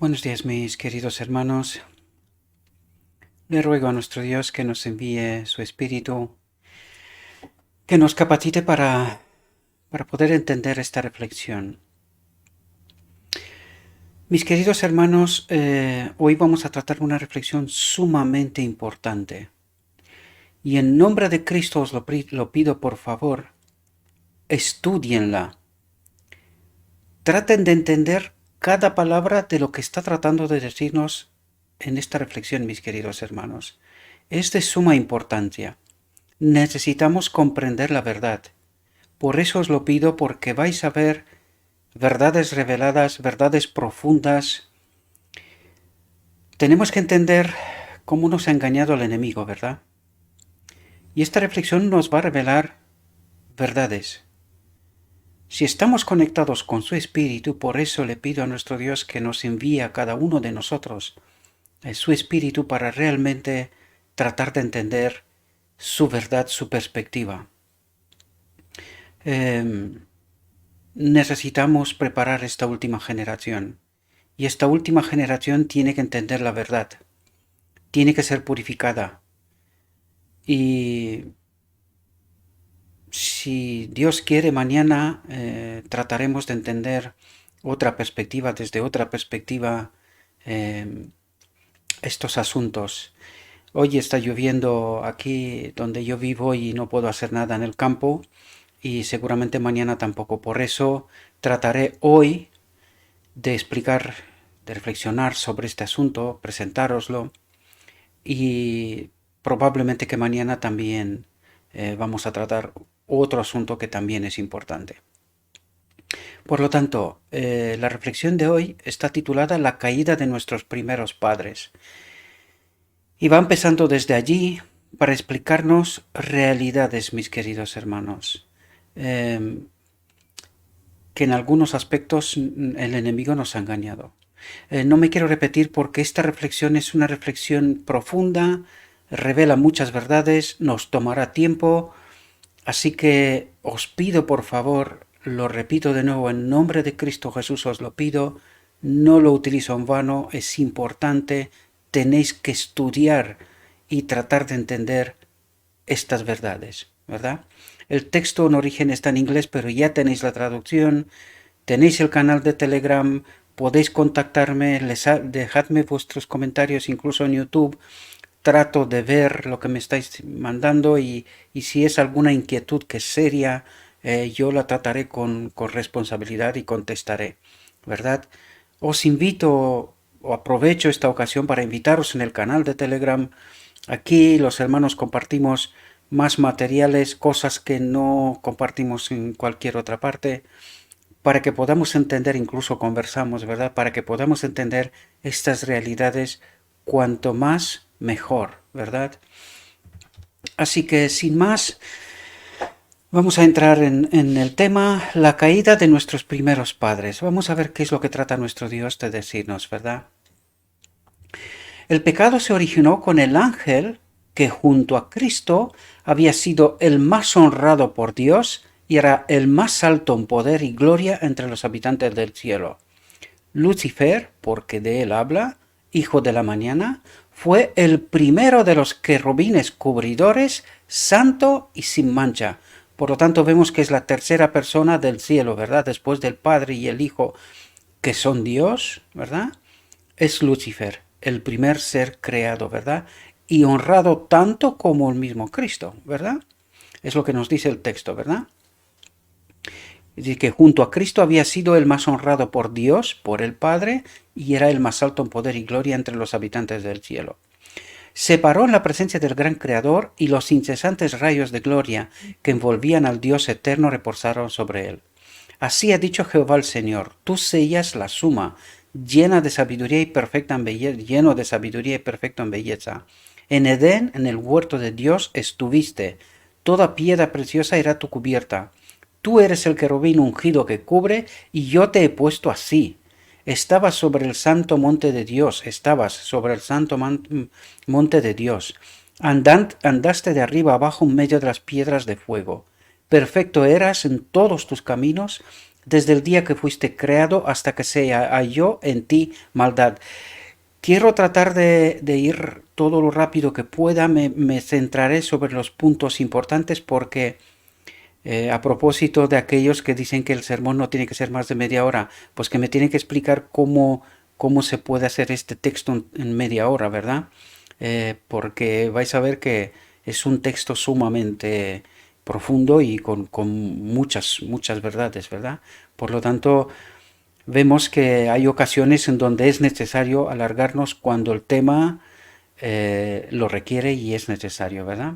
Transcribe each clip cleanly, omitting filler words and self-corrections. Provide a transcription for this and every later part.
Buenos días, mis queridos hermanos. Le ruego a nuestro Dios que nos envíe su Espíritu, que nos capacite para poder entender esta reflexión. Mis queridos hermanos, hoy vamos a tratar una reflexión sumamente importante. Y en nombre de Cristo os lo pido, por favor, estúdienla. Traten de entender cada palabra de lo que está tratando de decirnos en esta reflexión, mis queridos hermanos. Es de suma importancia. Necesitamos comprender la verdad. Por eso os lo pido, porque vais a ver verdades reveladas, verdades profundas. Tenemos que entender cómo nos ha engañado el enemigo, ¿verdad? Y esta reflexión nos va a revelar verdades. Si estamos conectados con su Espíritu, por eso le pido a nuestro Dios que nos envíe a cada uno de nosotros su Espíritu para realmente tratar de entender su verdad, su perspectiva. Necesitamos preparar esta última generación. Y esta última generación tiene que entender la verdad. Tiene que ser purificada. Y si Dios quiere, mañana trataremos de entender otra perspectiva, desde otra perspectiva, estos asuntos. Hoy está lloviendo aquí donde yo vivo y no puedo hacer nada en el campo. Y seguramente mañana tampoco. Por eso trataré hoy de explicar, de reflexionar sobre este asunto, presentároslo, y probablemente que mañana también vamos a tratar otro asunto que también es importante. Por lo tanto, la reflexión de hoy está titulada La caída de nuestros primeros padres. Y va empezando desde allí para explicarnos realidades, mis queridos hermanos. Que en algunos aspectos el enemigo nos ha engañado. No me quiero repetir porque esta reflexión es una reflexión profunda, revela muchas verdades, nos tomará tiempo, así que os pido por favor, lo repito de nuevo, en nombre de Cristo Jesús os lo pido, no lo utilizo en vano, es importante, tenéis que estudiar y tratar de entender estas verdades, ¿verdad? El texto en origen está en inglés, pero ya tenéis la traducción, tenéis el canal de Telegram, podéis contactarme, dejadme vuestros comentarios incluso en YouTube. Trato de ver lo que me estáis mandando y si es alguna inquietud que es seria, yo la trataré con responsabilidad y contestaré, ¿verdad? Os invito o aprovecho esta ocasión para invitaros en el canal de Telegram. Aquí los hermanos compartimos más materiales, cosas que no compartimos en cualquier otra parte, para que podamos entender, incluso conversamos, ¿verdad? Para que podamos entender estas realidades cuanto más mejor, ¿verdad? Así que sin más, vamos a entrar en el tema, la caída de nuestros primeros padres. Vamos a ver qué es lo que trata nuestro Dios de decirnos, ¿verdad? El pecado se originó con el ángel que junto a Cristo había sido el más honrado por Dios y era el más alto en poder y gloria entre los habitantes del cielo. Lucifer, porque de él habla, hijo de la mañana, fue el primero de los querubines cubridores, santo y sin mancha. Por lo tanto, vemos que es la tercera persona del cielo, ¿verdad? Después del Padre y el Hijo, que son Dios, ¿verdad? Es Lucifer, el primer ser creado, ¿verdad? Y honrado tanto como el mismo Cristo, ¿verdad? Es lo que nos dice el texto, ¿verdad? Es decir, que junto a Cristo había sido el más honrado por Dios, por el Padre, y era el más alto en poder y gloria entre los habitantes del cielo. Se paró en la presencia del gran Creador y los incesantes rayos de gloria que envolvían al Dios eterno reposaron sobre él. Así ha dicho Jehová el Señor, tú sellas la suma, llena de sabiduría y perfecta en belleza, lleno de sabiduría y perfecto en belleza. En Edén, en el huerto de Dios, estuviste. Toda piedra preciosa era tu cubierta. Tú eres el querubín ungido que cubre, y yo te he puesto así. Estabas sobre el santo monte de Dios, estabas sobre el santo monte de Dios. Andaste de arriba abajo en medio de las piedras de fuego. Perfecto eras en todos tus caminos, desde el día que fuiste creado hasta que se halló en ti maldad. Quiero tratar de ir todo lo rápido que pueda, me centraré sobre los puntos importantes porque a propósito de aquellos que dicen que el sermón no tiene que ser más de media hora, pues que me tienen que explicar cómo se puede hacer este texto en media hora, ¿verdad? Porque vais a ver que es un texto sumamente profundo y con muchas verdades, ¿verdad? Por lo tanto, vemos que hay ocasiones en donde es necesario alargarnos cuando el tema lo requiere y es necesario, ¿verdad?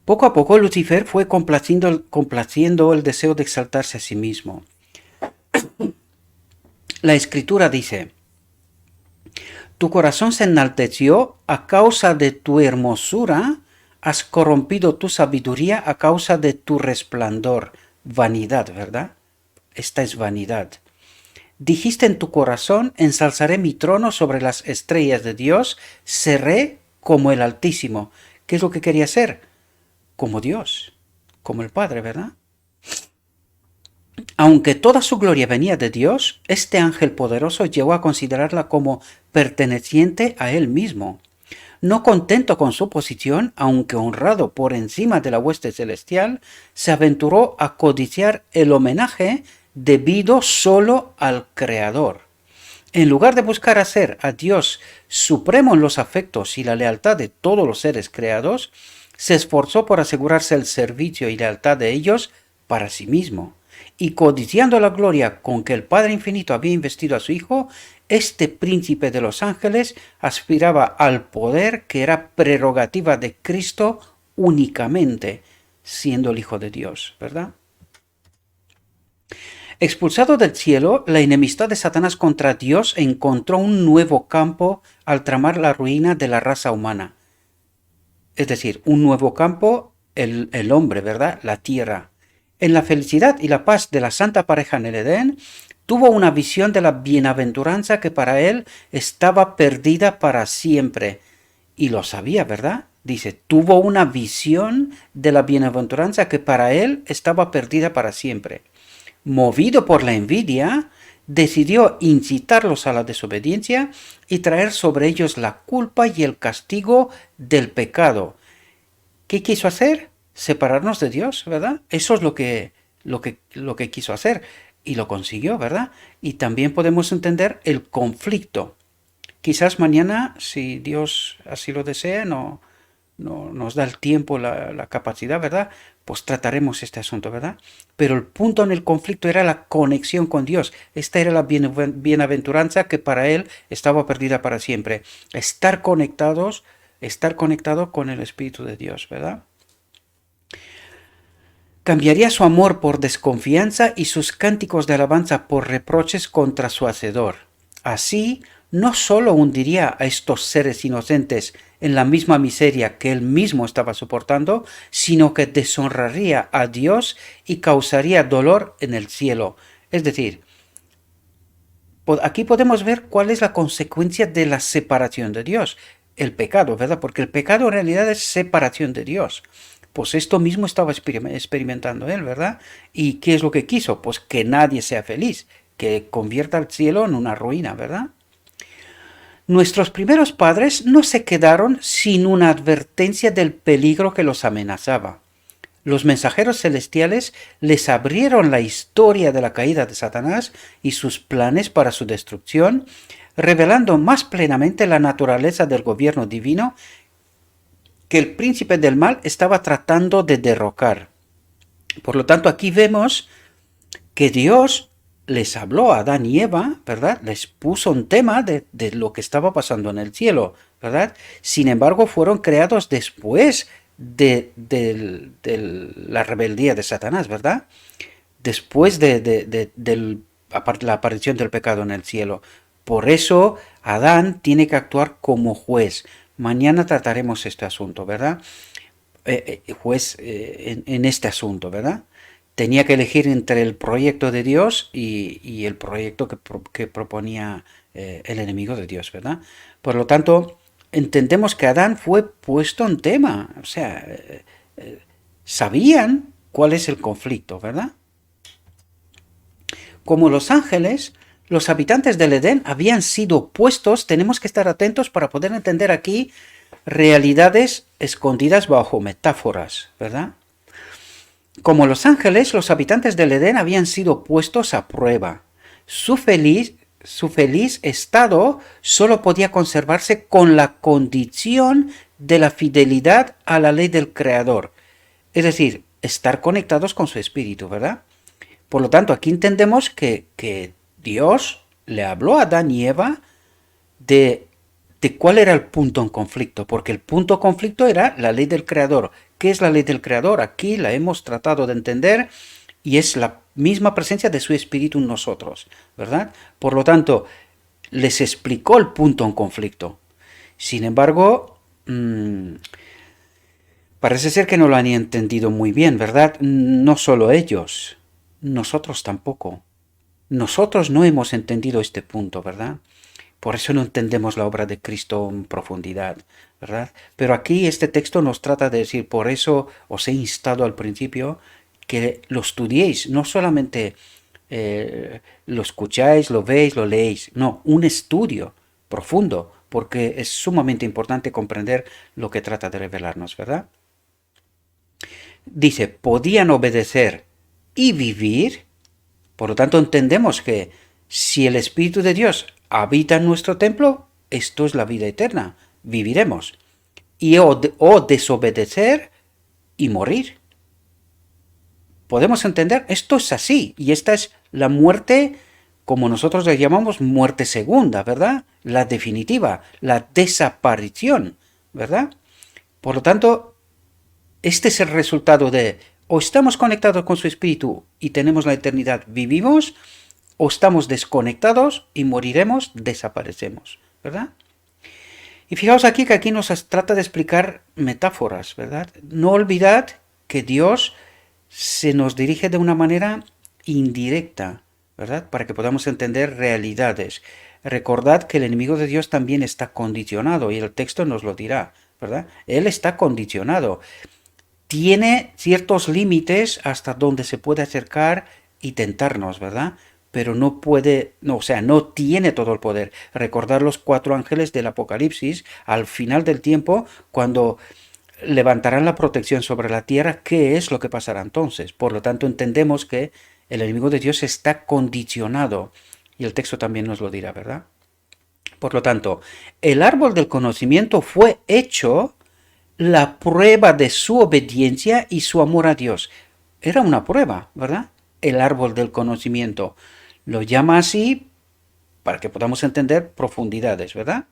Poco a poco Lucifer fue complaciendo el deseo de exaltarse a sí mismo. La escritura dice, tu corazón se enalteció a causa de tu hermosura, has corrompido tu sabiduría a causa de tu resplandor. Vanidad, ¿verdad? Esta es vanidad. Dijiste en tu corazón, ensalzaré mi trono sobre las estrellas de Dios, seré como el Altísimo. ¿Qué es lo que quería ser? Como Dios, como el Padre, ¿verdad? Aunque toda su gloria venía de Dios, este ángel poderoso llegó a considerarla como perteneciente a él mismo. No contento con su posición, aunque honrado por encima de la hueste celestial, se aventuró a codiciar el homenaje debido solo al Creador. En lugar de buscar hacer a Dios supremo en los afectos y la lealtad de todos los seres creados, se esforzó por asegurarse el servicio y lealtad de ellos para sí mismo. Y codiciando la gloria con que el Padre Infinito había investido a su Hijo, este príncipe de los ángeles aspiraba al poder que era prerrogativa de Cristo únicamente, siendo el Hijo de Dios, ¿verdad? Expulsado del cielo, la enemistad de Satanás contra Dios encontró un nuevo campo al tramar la ruina de la raza humana. Es decir, un nuevo campo, el hombre, ¿verdad? La tierra. En la felicidad y la paz de la santa pareja en el Edén, tuvo una visión de la bienaventuranza que para él estaba perdida para siempre. Y lo sabía, ¿verdad? Dice, tuvo una visión de la bienaventuranza que para él estaba perdida para siempre. Movido por la envidia, decidió incitarlos a la desobediencia y traer sobre ellos la culpa y el castigo del pecado. ¿Qué quiso hacer? Separarnos de Dios, ¿verdad? Eso es lo que quiso hacer y lo consiguió, ¿verdad? Y también podemos entender el conflicto. Quizás mañana, si Dios así lo desea, no nos da el tiempo, la capacidad, ¿verdad? Pues trataremos este asunto, ¿verdad? Pero el punto en el conflicto era la conexión con Dios. Esta era la bienaventuranza que para él estaba perdida para siempre. Estar conectado con el Espíritu de Dios, ¿verdad? Cambiaría su amor por desconfianza y sus cánticos de alabanza por reproches contra su Hacedor. Así, no sólo hundiría a estos seres inocentes en la misma miseria que él mismo estaba soportando, sino que deshonraría a Dios y causaría dolor en el cielo. Es decir, aquí podemos ver cuál es la consecuencia de la separación de Dios. El pecado, ¿verdad? Porque el pecado en realidad es separación de Dios. Pues esto mismo estaba experimentando él, ¿verdad? ¿Y qué es lo que quiso? Pues que nadie sea feliz, que convierta el cielo en una ruina, ¿verdad? Nuestros primeros padres no se quedaron sin una advertencia del peligro que los amenazaba. Los mensajeros celestiales les abrieron la historia de la caída de Satanás y sus planes para su destrucción, revelando más plenamente la naturaleza del gobierno divino que el príncipe del mal estaba tratando de derrocar. Por lo tanto, aquí vemos que Dios les habló a Adán y Eva, ¿verdad? Les puso un tema de lo que estaba pasando en el cielo, ¿verdad? Sin embargo, fueron creados después de la rebeldía de Satanás, ¿verdad? Después de la aparición del pecado en el cielo. Por eso, Adán tiene que actuar como juez. Mañana trataremos este asunto, ¿verdad? Juez en este asunto, ¿verdad? Tenía que elegir entre el proyecto de Dios y el proyecto que proponía el enemigo de Dios, ¿verdad? Por lo tanto, entendemos que Adán fue puesto en tema, o sea, sabían cuál es el conflicto, ¿verdad? como los ángeles, los habitantes del Edén habían sido puestos, tenemos que estar atentos para poder entender aquí realidades escondidas bajo metáforas, ¿verdad? Como los ángeles, los habitantes del Edén habían sido puestos a prueba. Su feliz estado solo podía conservarse con la condición de la fidelidad a la ley del Creador. Es decir, estar conectados con su espíritu, ¿verdad? Por lo tanto, aquí entendemos que Dios le habló a Adán y Eva de cuál era el punto en conflicto, porque el punto en conflicto era la ley del Creador. ¿Qué es la ley del Creador? Aquí la hemos tratado de entender y es la misma presencia de su espíritu en nosotros, ¿verdad? Por lo tanto, les explicó el punto en conflicto. Sin embargo, parece ser que no lo han entendido muy bien, ¿verdad? No solo ellos, nosotros tampoco. Nosotros no hemos entendido este punto, ¿verdad? Por eso no entendemos la obra de Cristo en profundidad, ¿verdad? Pero aquí este texto nos trata de decir, por eso os he instado al principio que lo estudiéis, no solamente lo escucháis, lo veis, lo leéis, no, un estudio profundo, porque es sumamente importante comprender lo que trata de revelarnos, ¿verdad? Dice, podían obedecer y vivir, por lo tanto entendemos que si el Espíritu de Dios habita en nuestro templo, esto es la vida eterna, viviremos. Y o desobedecer y morir. Podemos entender, esto es así, y esta es la muerte, como nosotros le llamamos muerte segunda, ¿verdad? La definitiva, la desaparición, ¿verdad? Por lo tanto, este es el resultado de o estamos conectados con su espíritu y tenemos la eternidad, vivimos, o estamos desconectados y moriremos, desaparecemos, ¿verdad? Y fijaos aquí que aquí nos trata de explicar metáforas, ¿verdad? No olvidad que Dios se nos dirige de una manera indirecta, ¿verdad? Para que podamos entender realidades. Recordad que el enemigo de Dios también está condicionado y el texto nos lo dirá, ¿verdad? Él está condicionado. Tiene ciertos límites hasta donde se puede acercar y tentarnos, ¿verdad? Pero no puede, no, o sea, no tiene todo el poder. Recordar los 4 ángeles del Apocalipsis al final del tiempo, cuando levantarán la protección sobre la tierra, ¿qué es lo que pasará entonces? Por lo tanto, entendemos que el enemigo de Dios está condicionado, y el texto también nos lo dirá, ¿verdad? Por lo tanto, el árbol del conocimiento fue hecho la prueba de su obediencia y su amor a Dios. Era una prueba, ¿verdad? El árbol del conocimiento. Lo llama así para que podamos entender profundidades, ¿verdad?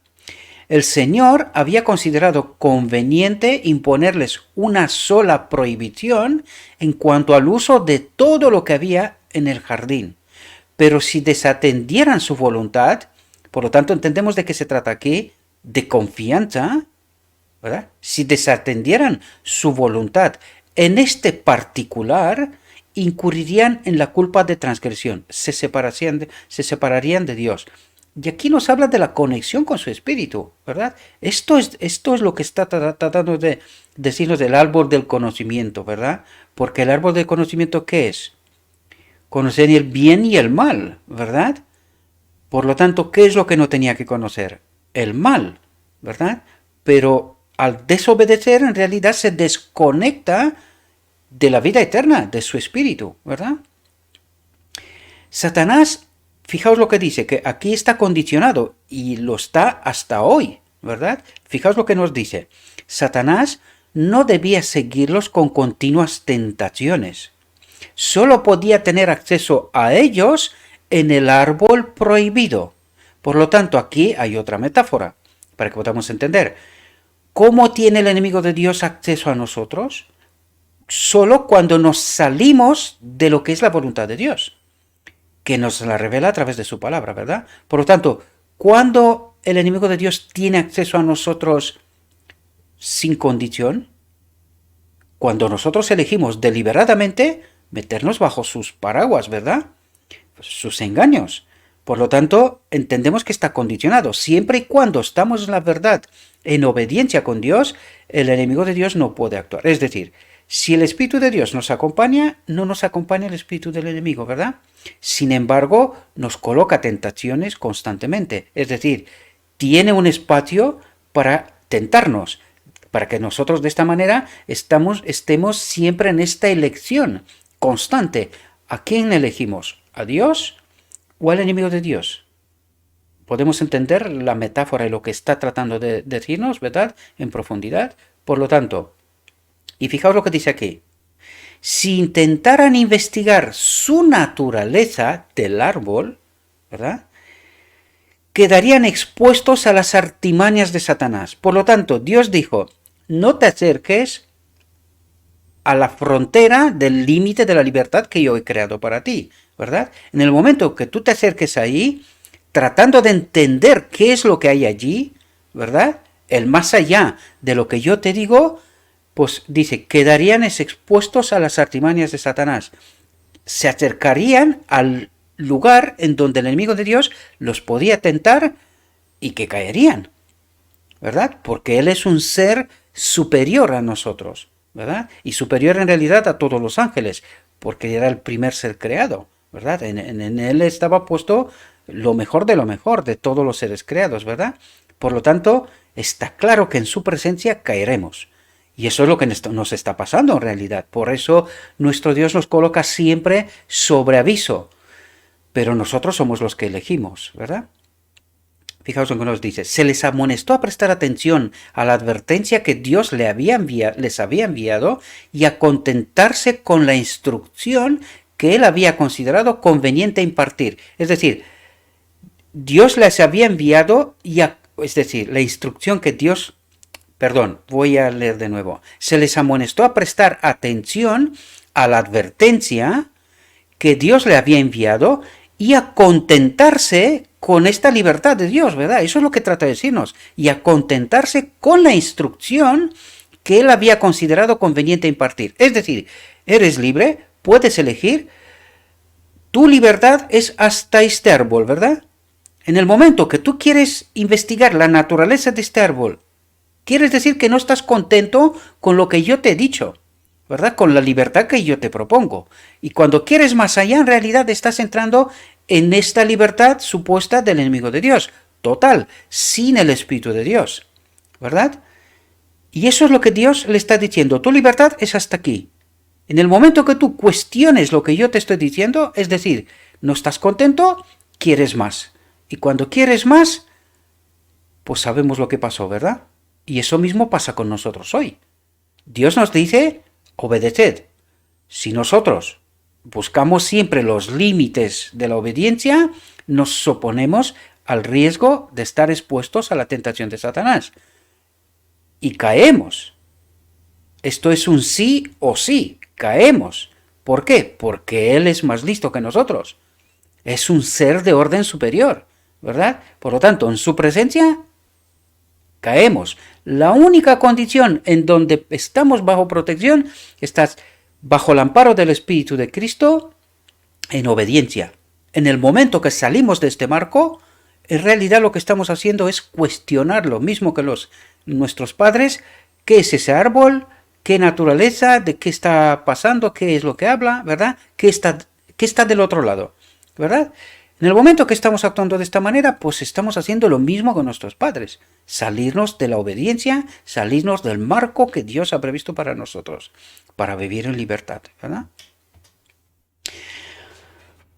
El Señor había considerado conveniente imponerles una sola prohibición en cuanto al uso de todo lo que había en el jardín. Pero si desatendieran su voluntad, por lo tanto entendemos de qué se trata aquí, de confianza, ¿verdad? Si desatendieran su voluntad en este particular, incurrirían en la culpa de transgresión, se separarían de Dios. Y aquí nos habla de la conexión con su espíritu, ¿verdad? Esto es lo que está tratando de decirnos del árbol del conocimiento, ¿verdad? Porque el árbol del conocimiento, ¿qué es? Conocer el bien y el mal, ¿verdad? Por lo tanto, ¿qué es lo que no tenía que conocer? El mal, ¿verdad? Pero al desobedecer, en realidad se desconecta de la vida eterna, de su espíritu, ¿verdad? Satanás, fijaos lo que dice, que aquí está condicionado y lo está hasta hoy, ¿verdad? Fijaos lo que nos dice. Satanás no debía seguirlos con continuas tentaciones. Solo podía tener acceso a ellos en el árbol prohibido. Por lo tanto, aquí hay otra metáfora, para que podamos entender. ¿Cómo tiene el enemigo de Dios acceso a nosotros? Solo cuando nos salimos de lo que es la voluntad de Dios, que nos la revela a través de su palabra, ¿verdad? Por lo tanto, ¿cuándo el enemigo de Dios tiene acceso a nosotros sin condición? Cuando nosotros elegimos deliberadamente meternos bajo sus paraguas, ¿verdad? Sus engaños. Por lo tanto, entendemos que está condicionado. Siempre y cuando estamos en la verdad, en obediencia con Dios, el enemigo de Dios no puede actuar. Es decir, Si el Espíritu de Dios nos acompaña, no nos acompaña el espíritu del enemigo, ¿verdad? Sin embargo, nos coloca tentaciones constantemente. Es decir, tiene un espacio para tentarnos, para que nosotros de esta manera estemos siempre en esta elección constante. ¿A quién elegimos? ¿A Dios o al enemigo de Dios? Podemos entender la metáfora y lo que está tratando de decirnos, ¿verdad? En profundidad. Por lo tanto, y fijaos lo que dice aquí. Si intentaran investigar su naturaleza del árbol, ¿verdad?, quedarían expuestos a las artimañas de Satanás. Por lo tanto, Dios dijo, no te acerques a la frontera del límite de la libertad que yo he creado para ti, ¿verdad? En el momento que tú te acerques ahí, tratando de entender qué es lo que hay allí, ¿verdad? El más allá de lo que yo te digo, pues dice, quedarían expuestos a las artimañas de Satanás. Se acercarían al lugar en donde el enemigo de Dios los podía tentar y que caerían, ¿verdad? Porque Él es un ser superior a nosotros, ¿verdad? Y superior en realidad a todos los ángeles, porque era el primer ser creado, ¿verdad? En Él estaba puesto lo mejor de todos los seres creados, ¿verdad? Por lo tanto, está claro que en su presencia caeremos. Y eso es lo que nos está pasando en realidad. Por eso nuestro Dios nos coloca siempre sobre aviso. Pero nosotros somos los que elegimos, ¿verdad? Fijaos en que nos dice, se les amonestó a prestar atención a la advertencia que Dios les había enviado y a contentarse con la instrucción que Él había considerado conveniente impartir. Es decir, Dios les había enviado es decir, la instrucción que Dios... Perdón, voy a leer de nuevo. Se les amonestó a prestar atención a la advertencia que Dios le había enviado y a contentarse con esta libertad de Dios, ¿verdad? Eso es lo que trata de decirnos. Y a contentarse con la instrucción que Él había considerado conveniente impartir. Es decir, eres libre, puedes elegir. Tu libertad es hasta este árbol, ¿verdad? En el momento que tú quieres investigar la naturaleza de este árbol, quieres decir que no estás contento con lo que yo te he dicho, ¿verdad? Con la libertad que yo te propongo. Y cuando quieres más allá, en realidad estás entrando en esta libertad supuesta del enemigo de Dios. Total, sin el Espíritu de Dios, ¿verdad? Y eso es lo que Dios le está diciendo. Tu libertad es hasta aquí. En el momento que tú cuestiones lo que yo te estoy diciendo, es decir, no estás contento, quieres más. Y cuando quieres más, pues sabemos lo que pasó, ¿verdad? Y eso mismo pasa con nosotros hoy. Dios nos dice, obedeced. Si nosotros buscamos siempre los límites de la obediencia, nos oponemos al riesgo de estar expuestos a la tentación de Satanás. Y caemos. Esto es un sí o sí, caemos. ¿Por qué? Porque Él es más listo que nosotros. Es un ser de orden superior, ¿verdad? Por lo tanto, en su presencia caemos. La única condición en donde estamos bajo protección, estás bajo el amparo del Espíritu de Cristo en obediencia. En el momento que salimos de este marco, en realidad lo que estamos haciendo es cuestionar lo mismo que nuestros padres, qué es ese árbol, qué naturaleza, de qué está pasando, qué es lo que habla, ¿verdad? ¿Qué está del otro lado? ¿Verdad? En el momento que estamos actuando de esta manera, pues estamos haciendo lo mismo con nuestros padres. Salirnos de la obediencia, salirnos del marco que Dios ha previsto para nosotros, para vivir en libertad, ¿verdad?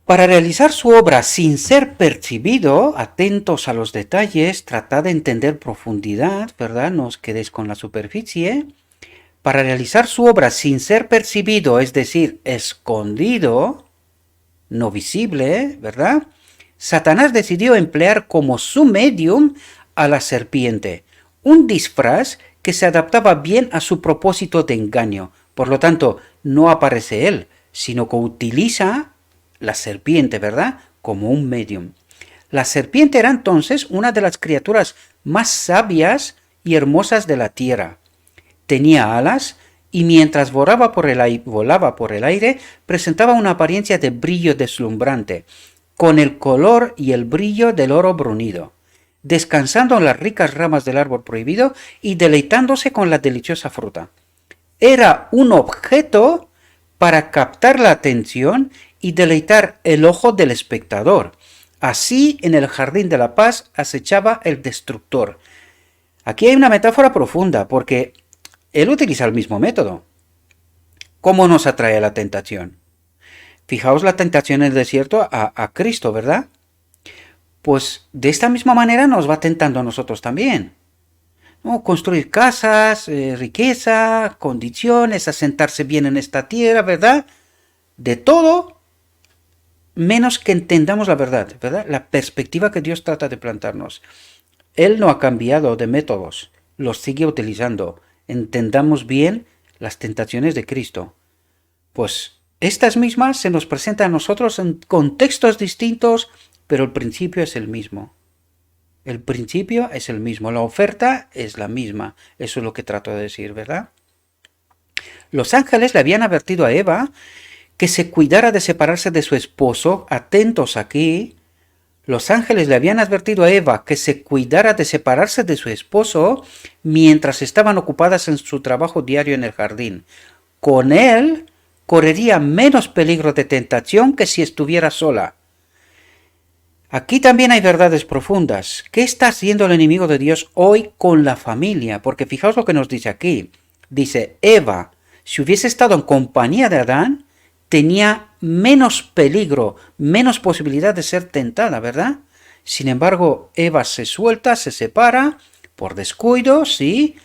Para realizar su obra sin ser percibido, atentos a los detalles, tratad de entender profundidad, ¿verdad? No os quedéis con la superficie. Para realizar su obra sin ser percibido, es decir, escondido, no visible, ¿verdad? Satanás decidió emplear como su medium a la serpiente, un disfraz que se adaptaba bien a su propósito de engaño. Por lo tanto, no aparece él, sino que utiliza la serpiente, ¿verdad?, como un medium. La serpiente era entonces una de las criaturas más sabias y hermosas de la tierra. Tenía alas y mientras volaba por el aire, presentaba una apariencia de brillo deslumbrante, con el color y el brillo del oro brunido, descansando en las ricas ramas del árbol prohibido y deleitándose con la deliciosa fruta. era un objeto para captar la atención y deleitar el ojo del espectador. Así, en el jardín de la paz acechaba el destructor. Aquí hay una metáfora profunda, porque él utiliza el mismo método. ¿Cómo nos atrae la tentación? Fijaos la tentación en el desierto a Cristo, ¿verdad? Pues de esta misma manera nos va tentando a nosotros también. ¿No? Construir casas, riqueza, condiciones, asentarse bien en esta tierra, ¿verdad? De todo, menos que entendamos la verdad, ¿verdad? La perspectiva que Dios trata de plantarnos. Él no ha cambiado de métodos, los sigue utilizando. Entendamos bien las tentaciones de Cristo. Pues estas mismas se nos presentan a nosotros en contextos distintos, pero el principio es el mismo. El principio es el mismo, la oferta es la misma. Eso es lo que trato de decir, ¿verdad? Los ángeles le habían advertido a Eva que se cuidara de separarse de su esposo. Atentos aquí. Los ángeles le habían advertido a Eva que se cuidara de separarse de su esposo mientras estaban ocupadas en su trabajo diario en el jardín. Con él correría menos peligro de tentación que si estuviera sola. Aquí también hay verdades profundas. ¿Qué está haciendo el enemigo de Dios hoy con la familia? Porque fijaos lo que nos dice aquí. Dice, Eva, si hubiese estado en compañía de Adán, tenía menos peligro, menos posibilidad de ser tentada, ¿verdad? Sin embargo, Eva se suelta, se separa, por descuido, sí,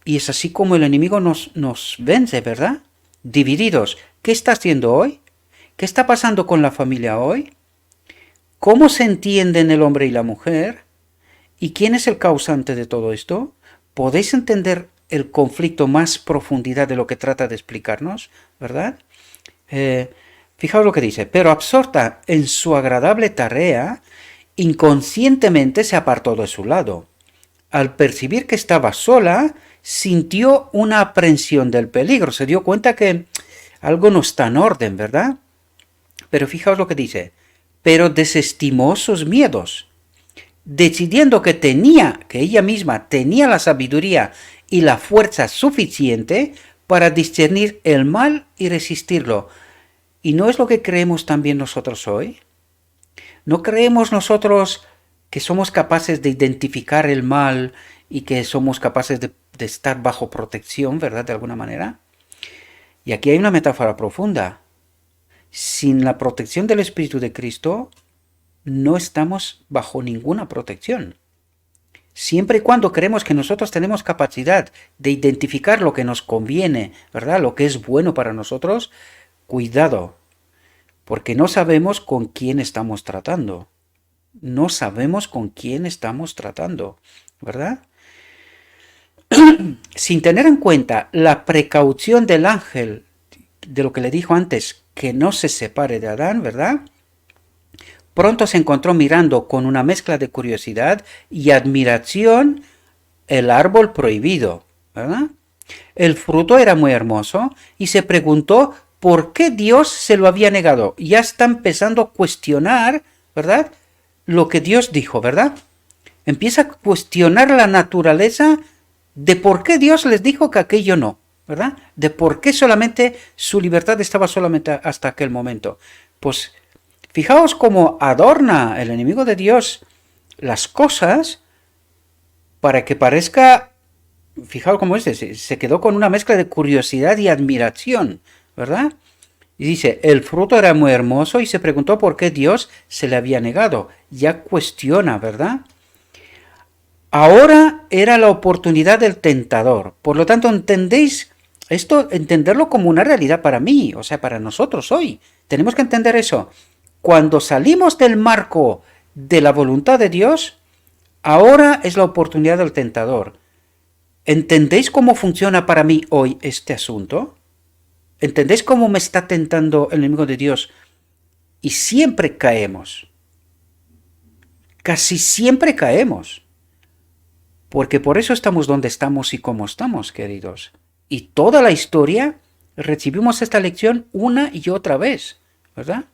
y es así como el enemigo nos vence, ¿verdad? Divididos. ¿Qué está haciendo hoy? ¿Qué está pasando con la familia hoy? ¿Cómo se entienden el hombre y la mujer? ¿Y quién es el causante de todo esto? ¿Podéis entender el conflicto más profundidad de lo que trata de explicarnos, verdad? Fijaos lo que dice, pero absorta en su agradable tarea, inconscientemente se apartó de su lado. Al percibir que estaba sola, sintió una aprensión del peligro, se dio cuenta que algo no está en orden, ¿verdad? Pero fijaos lo que dice, pero desestimó sus miedos, decidiendo que ella misma tenía la sabiduría y la fuerza suficiente para discernir el mal y resistirlo. ¿Y no es lo que creemos también nosotros hoy? ¿No creemos nosotros que somos capaces de identificar el mal y que somos capaces de estar bajo protección, ¿verdad? De alguna manera. Y aquí hay una metáfora profunda. Sin la protección del Espíritu de Cristo, no estamos bajo ninguna protección. Siempre y cuando creemos que nosotros tenemos capacidad de identificar lo que nos conviene, ¿verdad? Lo que es bueno para nosotros, cuidado, porque no sabemos con quién estamos tratando. No sabemos con quién estamos tratando, ¿verdad? Sin tener en cuenta la precaución del ángel, de lo que le dijo antes, que no se separe de Adán, ¿verdad? Pronto se encontró mirando con una mezcla de curiosidad y admiración el árbol prohibido, ¿verdad? El fruto era muy hermoso y se preguntó por qué Dios se lo había negado. Ya está empezando a cuestionar, ¿verdad? Lo que Dios dijo, ¿verdad? Empieza a cuestionar la naturaleza de por qué Dios les dijo que aquello no, ¿verdad? De por qué solamente su libertad estaba solamente hasta aquel momento. Pues fijaos cómo adorna el enemigo de Dios las cosas para que parezca, fijaos cómo se quedó con una mezcla de curiosidad y admiración, ¿verdad? Y dice, el fruto era muy hermoso y se preguntó por qué Dios se le había negado. Ya cuestiona, ¿verdad? Ahora era la oportunidad del tentador. Por lo tanto, ¿entendéis? Esto, entenderlo como una realidad para mí, o sea, para nosotros hoy. Tenemos que entender eso. Cuando salimos del marco de la voluntad de Dios, ahora es la oportunidad del tentador. ¿Entendéis cómo funciona para mí hoy este asunto? ¿Entendéis cómo me está tentando el enemigo de Dios? Y siempre caemos. Casi siempre caemos. Porque por eso estamos donde estamos y cómo estamos, queridos. Y toda la historia recibimos esta lección una y otra vez, ¿verdad?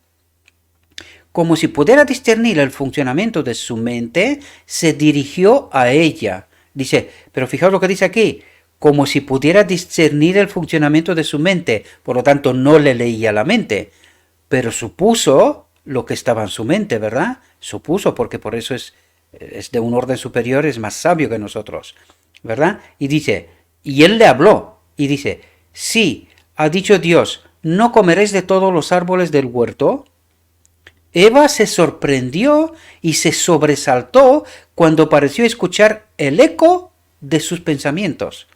Como si pudiera discernir el funcionamiento de su mente, se dirigió a ella. Dice, pero fijaos lo que dice aquí, como si pudiera discernir el funcionamiento de su mente, por lo tanto no le leía la mente, pero supuso lo que estaba en su mente, ¿verdad? Supuso, porque por eso es de un orden superior, es más sabio que nosotros, ¿verdad? Y dice, y él le habló, y dice, sí, ha dicho Dios, no comeréis de todos los árboles del huerto. Eva se sorprendió y se sobresaltó cuando pareció escuchar el eco de sus pensamientos.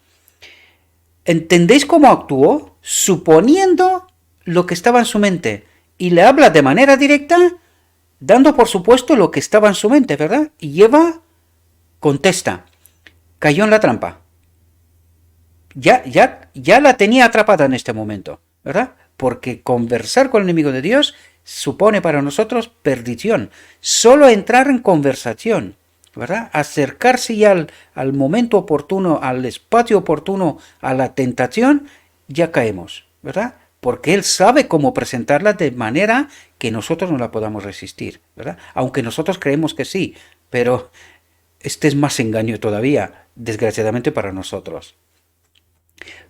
¿Entendéis cómo actuó? Suponiendo lo que estaba en su mente. Y le habla de manera directa, dando por supuesto lo que estaba en su mente, ¿verdad? Y Eva contesta, cayó en la trampa. Ya la tenía atrapada en este momento, ¿verdad? Porque conversar con el enemigo de Dios supone para nosotros perdición. Solo entrar en conversación, ¿verdad? Acercarse ya al momento oportuno, al espacio oportuno, a la tentación, ya caemos, ¿verdad? Porque Él sabe cómo presentarla de manera que nosotros no la podamos resistir, ¿verdad? Aunque nosotros creemos que sí, pero este es más engaño todavía, desgraciadamente para nosotros.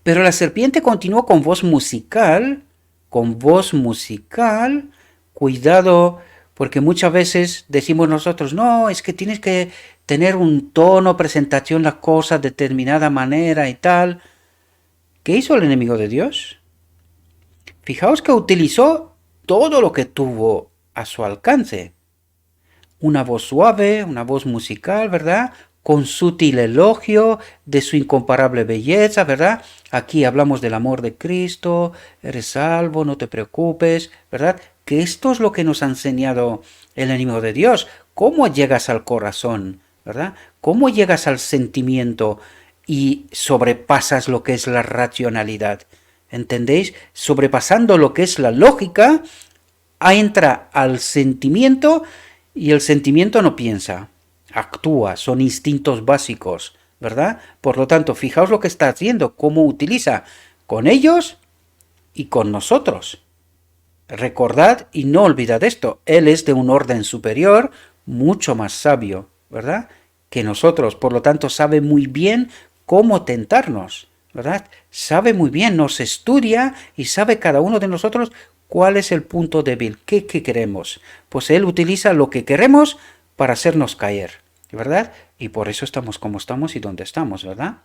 Pero la serpiente continuó con voz musical, cuidado, porque muchas veces decimos nosotros, no, es que tienes que tener un tono, presentación, las cosas de determinada manera y tal. ¿Qué hizo el enemigo de Dios? Fijaos que utilizó todo lo que tuvo a su alcance. Una voz suave, una voz musical, ¿verdad? Con sutil elogio de su incomparable belleza, ¿verdad? Aquí hablamos del amor de Cristo, eres salvo, no te preocupes, ¿verdad? Que esto es lo que nos ha enseñado el enemigo de Dios. ¿Cómo llegas al corazón, ¿verdad? ¿Cómo llegas al sentimiento y sobrepasas lo que es la racionalidad? ¿Entendéis? Sobrepasando lo que es la lógica, entra al sentimiento y el sentimiento no piensa, actúa, son instintos básicos, ¿verdad? Por lo tanto, fijaos lo que está haciendo, cómo utiliza con ellos y con nosotros. Recordad y no olvidad esto, Él es de un orden superior, mucho más sabio, ¿verdad? Que nosotros, por lo tanto, sabe muy bien cómo tentarnos, ¿verdad? Sabe muy bien, nos estudia y sabe cada uno de nosotros cuál es el punto débil, qué queremos. Pues Él utiliza lo que queremos para hacernos caer, ¿verdad? Y por eso estamos como estamos y donde estamos, ¿verdad?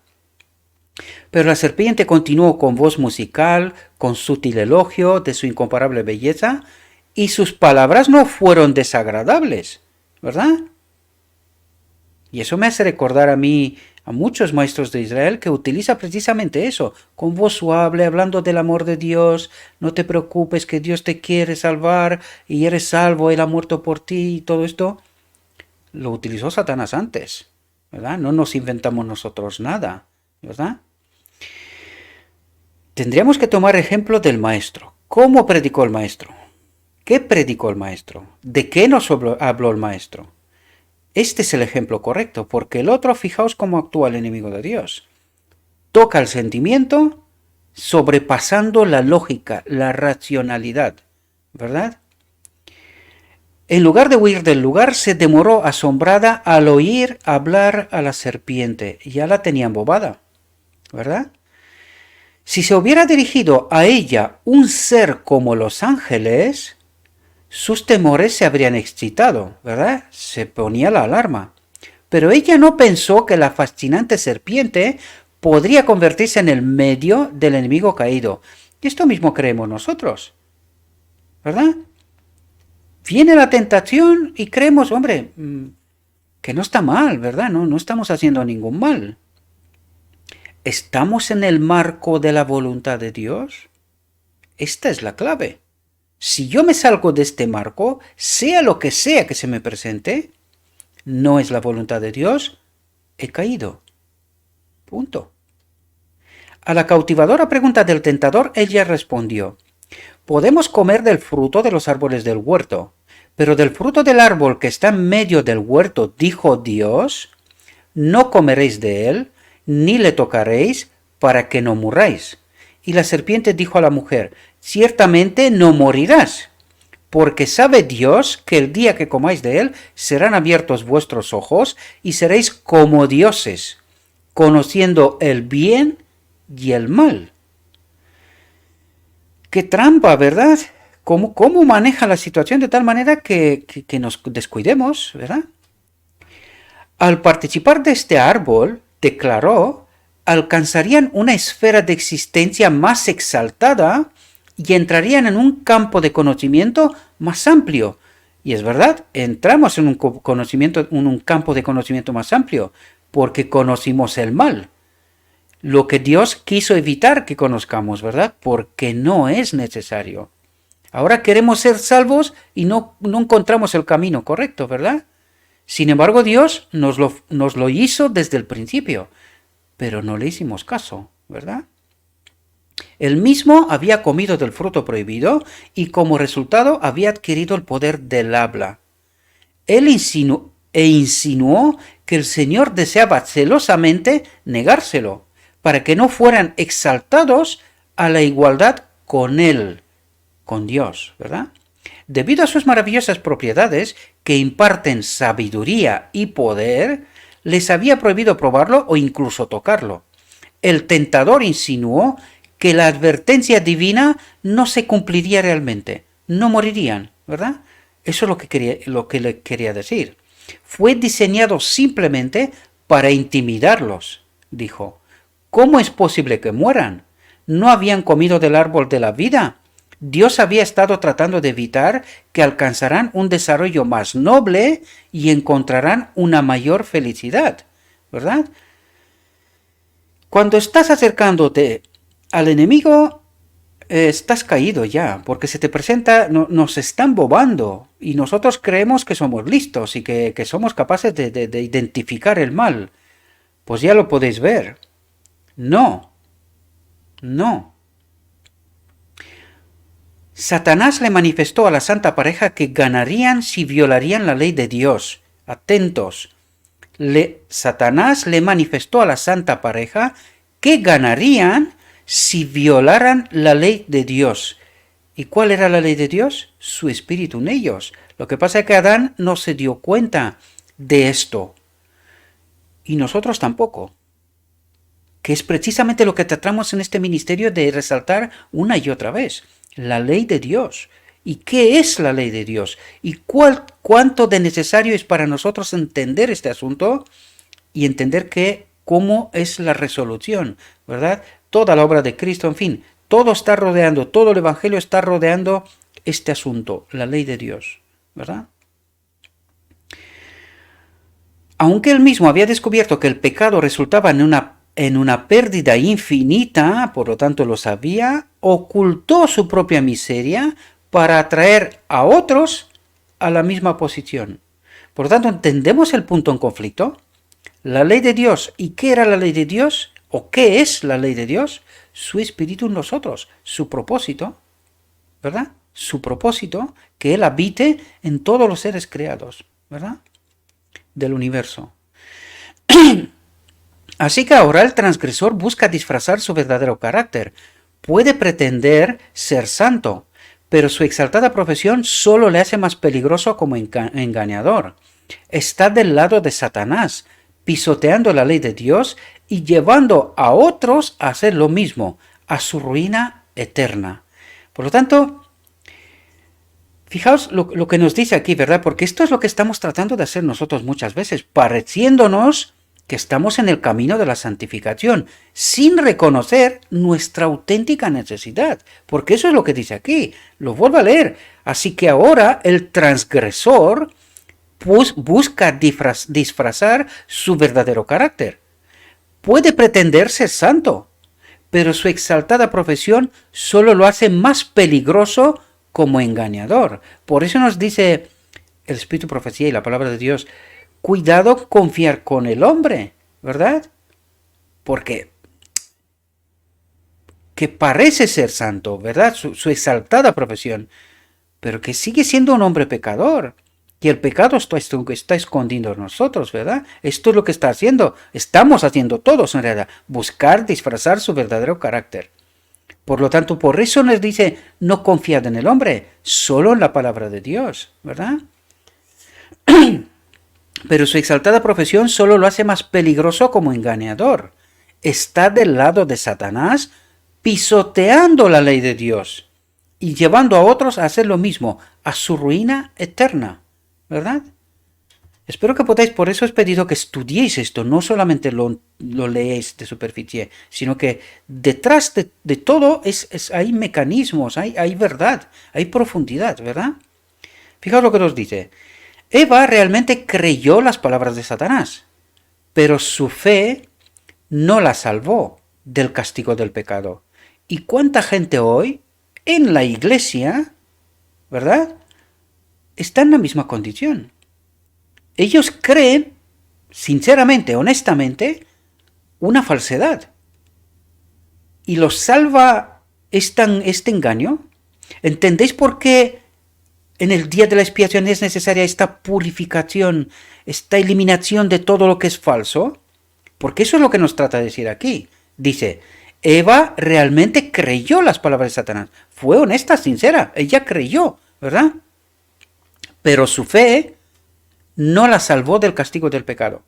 Pero la serpiente continuó con voz musical, con sutil elogio de su incomparable belleza, y sus palabras no fueron desagradables, ¿verdad? Y eso me hace recordar a mí, a muchos maestros de Israel, que utiliza precisamente eso, con voz suave, hablando del amor de Dios, no te preocupes que Dios te quiere salvar y eres salvo, Él ha muerto por ti y todo esto. Lo utilizó Satanás antes, ¿verdad? No nos inventamos nosotros nada, ¿verdad? Tendríamos que tomar ejemplo del maestro. ¿Cómo predicó el maestro? ¿Qué predicó el maestro? ¿De qué nos habló el maestro? Este es el ejemplo correcto, porque el otro, fijaos cómo actúa el enemigo de Dios. Toca el sentimiento sobrepasando la lógica, la racionalidad, ¿verdad? En lugar de huir del lugar, se demoró asombrada al oír hablar a la serpiente. Ya la tenía embobada, ¿verdad? Si se hubiera dirigido a ella un ser como los ángeles, sus temores se habrían excitado, ¿verdad? Se ponía la alarma. Pero ella no pensó que la fascinante serpiente podría convertirse en el medio del enemigo caído. Y esto mismo creemos nosotros, ¿verdad? Viene la tentación y creemos, hombre, que no está mal, ¿verdad? No estamos haciendo ningún mal. ¿Estamos en el marco de la voluntad de Dios? Esta es la clave. Si yo me salgo de este marco, sea lo que sea que se me presente, no es la voluntad de Dios, he caído. Punto. A la cautivadora pregunta del tentador, ella respondió, podemos comer del fruto de los árboles del huerto, pero del fruto del árbol que está en medio del huerto, dijo Dios, no comeréis de él, ni le tocaréis, para que no murráis. Y la serpiente dijo a la mujer, ciertamente no morirás, porque sabe Dios que el día que comáis de él serán abiertos vuestros ojos y seréis como dioses, conociendo el bien y el mal. Qué trampa, ¿verdad? ¿Cómo maneja la situación de tal manera que nos descuidemos, ¿verdad? Al participar de este árbol, declaró, alcanzarían una esfera de existencia más exaltada y entrarían en un campo de conocimiento más amplio. Y es verdad, entramos en un campo de conocimiento más amplio, porque conocimos el mal. Lo que Dios quiso evitar que conozcamos, ¿verdad? Porque no es necesario. Ahora queremos ser salvos y no encontramos el camino correcto, ¿verdad? Sin embargo, Dios nos lo hizo desde el principio, pero no le hicimos caso, ¿verdad? Él mismo había comido del fruto prohibido y como resultado había adquirido el poder del habla. Él insinuó que el Señor deseaba celosamente negárselo, para que no fueran exaltados a la igualdad con Él, con Dios, ¿verdad? Debido a sus maravillosas propiedades que imparten sabiduría y poder, les había prohibido probarlo o incluso tocarlo. El tentador insinuó que la advertencia divina no se cumpliría realmente, no morirían, ¿verdad? Eso es lo que le quería decir. Fue diseñado simplemente para intimidarlos, dijo. ¿Cómo es posible que mueran? ¿No habían comido del árbol de la vida? Dios había estado tratando de evitar que alcanzaran un desarrollo más noble y encontrarán una mayor felicidad, ¿verdad? Cuando estás acercándote al enemigo, estás caído ya, porque se te presenta, nos están bobando y nosotros creemos que somos listos y que somos capaces de identificar el mal. Pues ya lo podéis ver. No. Satanás le manifestó a la santa pareja que ganarían si violarían la ley de Dios. Atentos. Satanás le manifestó a la santa pareja que ganarían si violaran la ley de Dios. ¿Y cuál era la ley de Dios? Su espíritu en ellos. Lo que pasa es que Adán no se dio cuenta de esto. Y nosotros tampoco. Que es precisamente lo que tratamos en este ministerio de resaltar una y otra vez. La ley de Dios. ¿Y qué es la ley de Dios? ¿Y cuánto de necesario es para nosotros entender este asunto y entender cómo es la resolución, ¿verdad? Toda la obra de Cristo, en fin, todo el Evangelio está rodeando este asunto, la ley de Dios, ¿verdad? Aunque él mismo había descubierto que el pecado resultaba en una pérdida infinita, por lo tanto lo sabía, ocultó su propia miseria para atraer a otros a la misma posición. Por lo tanto, ¿entendemos el punto en conflicto? La ley de Dios. ¿Y qué era la ley de Dios? ¿O qué es la ley de Dios? Su espíritu en nosotros, su propósito, ¿verdad? Su propósito, que Él habite en todos los seres creados, ¿verdad? Del universo. Así que ahora el transgresor busca disfrazar su verdadero carácter. Puede pretender ser santo, pero su exaltada profesión solo le hace más peligroso como engañador. Está del lado de Satanás, pisoteando la ley de Dios y llevando a otros a hacer lo mismo, a su ruina eterna. Por lo tanto, fijaos lo que nos dice aquí, ¿verdad? Porque esto es lo que estamos tratando de hacer nosotros muchas veces, pareciéndonos que estamos en el camino de la santificación, sin reconocer nuestra auténtica necesidad, porque eso es lo que dice aquí, lo vuelvo a leer. Así que ahora el transgresor busca disfrazar su verdadero carácter. Puede pretender ser santo, pero su exaltada profesión solo lo hace más peligroso como engañador. Por eso nos dice el Espíritu Profecía y la palabra de Dios, cuidado confiar con el hombre, ¿verdad? Porque que parece ser santo, ¿verdad? Su exaltada profesión, pero que sigue siendo un hombre pecador. Que el pecado está escondido en nosotros, ¿verdad? Esto es lo que está haciendo. Estamos haciendo todos en realidad. Buscar disfrazar su verdadero carácter. Por lo tanto, por eso nos dice, no confiad en el hombre, solo en la palabra de Dios, ¿verdad? pero su exaltada profesión solo lo hace más peligroso como engañador. Está del lado de Satanás, pisoteando la ley de Dios y llevando a otros a hacer lo mismo, a su ruina eterna, ¿verdad? Espero que podáis, por eso os he pedido que estudiéis esto, no solamente lo leéis de superficie, sino que detrás de todo hay mecanismos, hay verdad, hay profundidad, ¿verdad? Fijaos lo que nos dice. Eva realmente creyó las palabras de Satanás, pero su fe no la salvó del castigo del pecado. ¿Y cuánta gente hoy en la iglesia, verdad, está en la misma condición? Ellos creen, sinceramente, honestamente, una falsedad. ¿Y los salva este engaño? ¿Entendéis por qué en el día de la expiación es necesaria esta purificación, esta eliminación de todo lo que es falso? Porque eso es lo que nos trata de decir aquí. Dice, Eva realmente creyó las palabras de Satanás. Fue honesta, sincera. Ella creyó, ¿verdad? Pero su fe no la salvó del castigo del pecado.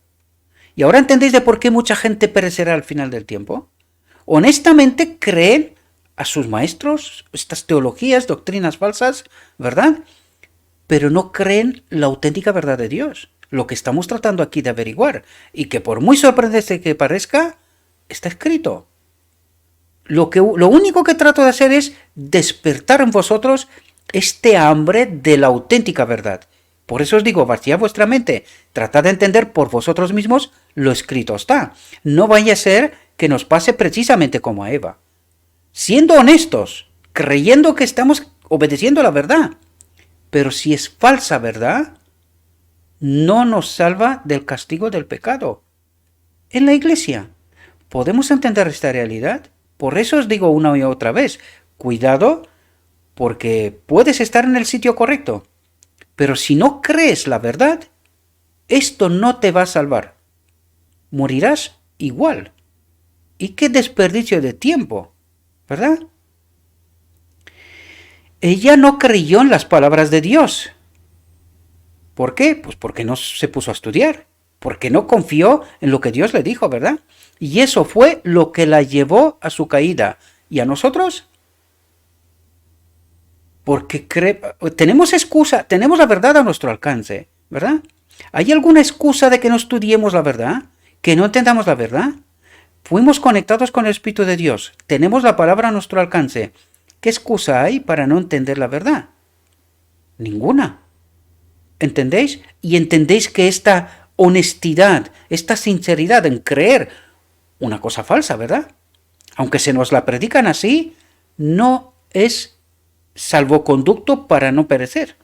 ¿Y ahora entendéis de por qué mucha gente perecerá al final del tiempo? Honestamente creen a sus maestros, estas teologías, doctrinas falsas, ¿verdad? Pero no creen la auténtica verdad de Dios. Lo que estamos tratando aquí de averiguar. Y que por muy sorprendente que parezca, está escrito. Lo único que trato de hacer es despertar en vosotros este hambre de la auténtica verdad. Por eso os digo, vaciad vuestra mente, tratad de entender por vosotros mismos lo escrito está. No vaya a ser que nos pase precisamente como a Eva. Siendo honestos, creyendo que estamos obedeciendo la verdad. Pero si es falsa verdad, no nos salva del castigo del pecado. En la iglesia, ¿podemos entender esta realidad? Por eso os digo una y otra vez, cuidado, porque puedes estar en el sitio correcto, pero si no crees la verdad, esto no te va a salvar. Morirás igual. Y qué desperdicio de tiempo, ¿verdad? Ella no creyó en las palabras de Dios. ¿Por qué? Pues porque no se puso a estudiar, porque no confió en lo que Dios le dijo, ¿verdad? Y eso fue lo que la llevó a su caída. ¿Y a nosotros? Porque tenemos excusa, tenemos la verdad a nuestro alcance, ¿verdad? ¿Hay alguna excusa de que no estudiemos la verdad? ¿Que no entendamos la verdad? Fuimos conectados con el Espíritu de Dios, tenemos la palabra a nuestro alcance. ¿Qué excusa hay para no entender la verdad? Ninguna. ¿Entendéis? Y entendéis que esta honestidad, esta sinceridad en creer una cosa falsa, ¿verdad? Aunque se nos la predican así, no es salvoconducto para no perecer.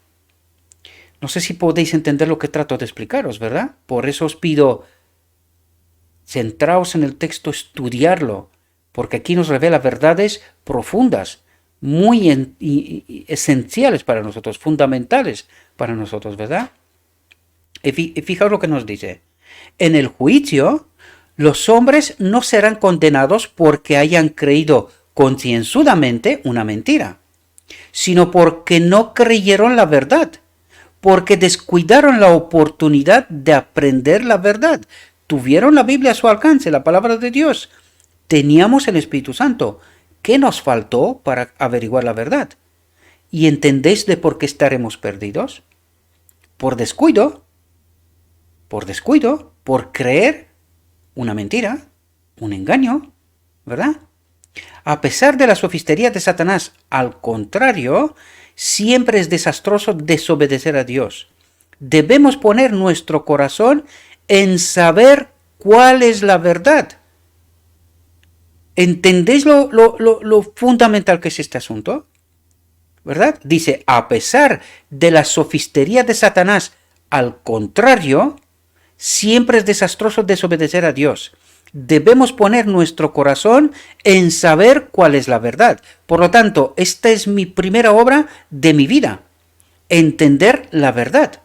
No sé si podéis entender lo que trato de explicaros, ¿verdad? Por eso os pido, centraos en el texto, estudiarlo, porque aquí nos revela verdades profundas, muy esenciales para nosotros, fundamentales para nosotros, ¿verdad? Y fijaos lo que nos dice. En el juicio, los hombres no serán condenados porque hayan creído concienzudamente una mentira, sino porque no creyeron la verdad, porque descuidaron la oportunidad de aprender la verdad. Tuvieron la Biblia a su alcance, la palabra de Dios. Teníamos el Espíritu Santo. ¿Qué nos faltó para averiguar la verdad? ¿Y entendéis de por qué estaremos perdidos? Por descuido, por creer una mentira, un engaño, ¿verdad? A pesar de la sofistería de Satanás, al contrario, siempre es desastroso desobedecer a Dios. Debemos poner nuestro corazón en saber cuál es la verdad. ¿Entendéis lo fundamental que es este asunto? ¿Verdad? Dice, a pesar de la sofistería de Satanás, al contrario, siempre es desastroso desobedecer a Dios. Debemos poner nuestro corazón en saber cuál es la verdad. Por lo tanto, esta es mi primera obra de mi vida. Entender la verdad.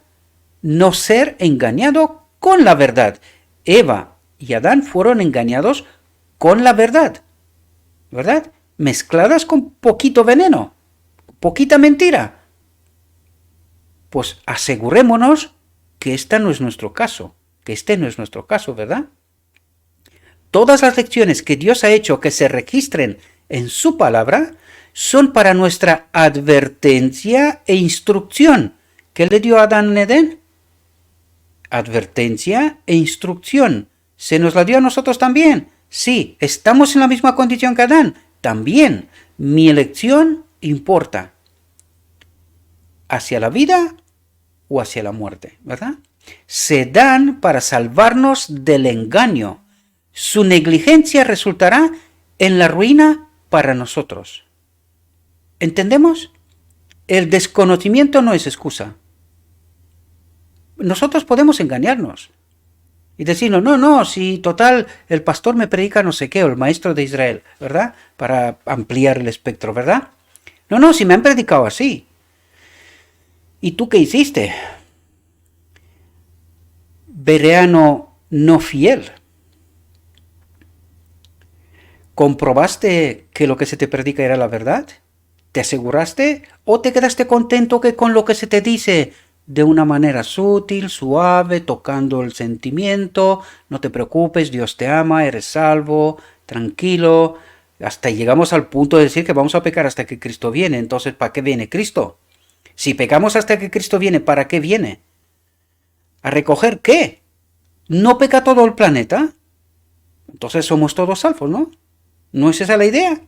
No ser engañado con la verdad. Eva y Adán fueron engañados con la verdad, ¿verdad? Mezcladas con poquito veneno, poquita mentira. Pues asegurémonos que este no es nuestro caso, ¿verdad? Todas las lecciones que Dios ha hecho que se registren en su palabra son para nuestra advertencia e instrucción. ¿Qué le dio a Adán en Edén? Advertencia e instrucción. ¿Se nos la dio a nosotros también? Sí. ¿Estamos en la misma condición que Adán? También. Mi elección importa. ¿Hacia la vida o hacia la muerte? ¿Verdad? Se dan para salvarnos del engaño. Su negligencia resultará en la ruina para nosotros. ¿Entendemos? El desconocimiento no es excusa. Nosotros podemos engañarnos y decirnos, no, si total el pastor me predica no sé qué, o el maestro de Israel, ¿verdad? Para ampliar el espectro, ¿verdad? No, si me han predicado así. ¿Y tú qué hiciste? Bereano no fiel. ¿Comprobaste que lo que se te predica era la verdad? ¿Te aseguraste o te quedaste contento que con lo que se te dice de una manera sutil, suave, tocando el sentimiento, no te preocupes, Dios te ama, eres salvo, tranquilo, hasta llegamos al punto de decir que vamos a pecar hasta que Cristo viene? Entonces, ¿para qué viene Cristo? Si pecamos hasta que Cristo viene, ¿para qué viene? ¿A recoger qué? ¿No peca todo el planeta? Entonces somos todos salvos, ¿no? ¿No es esa la idea?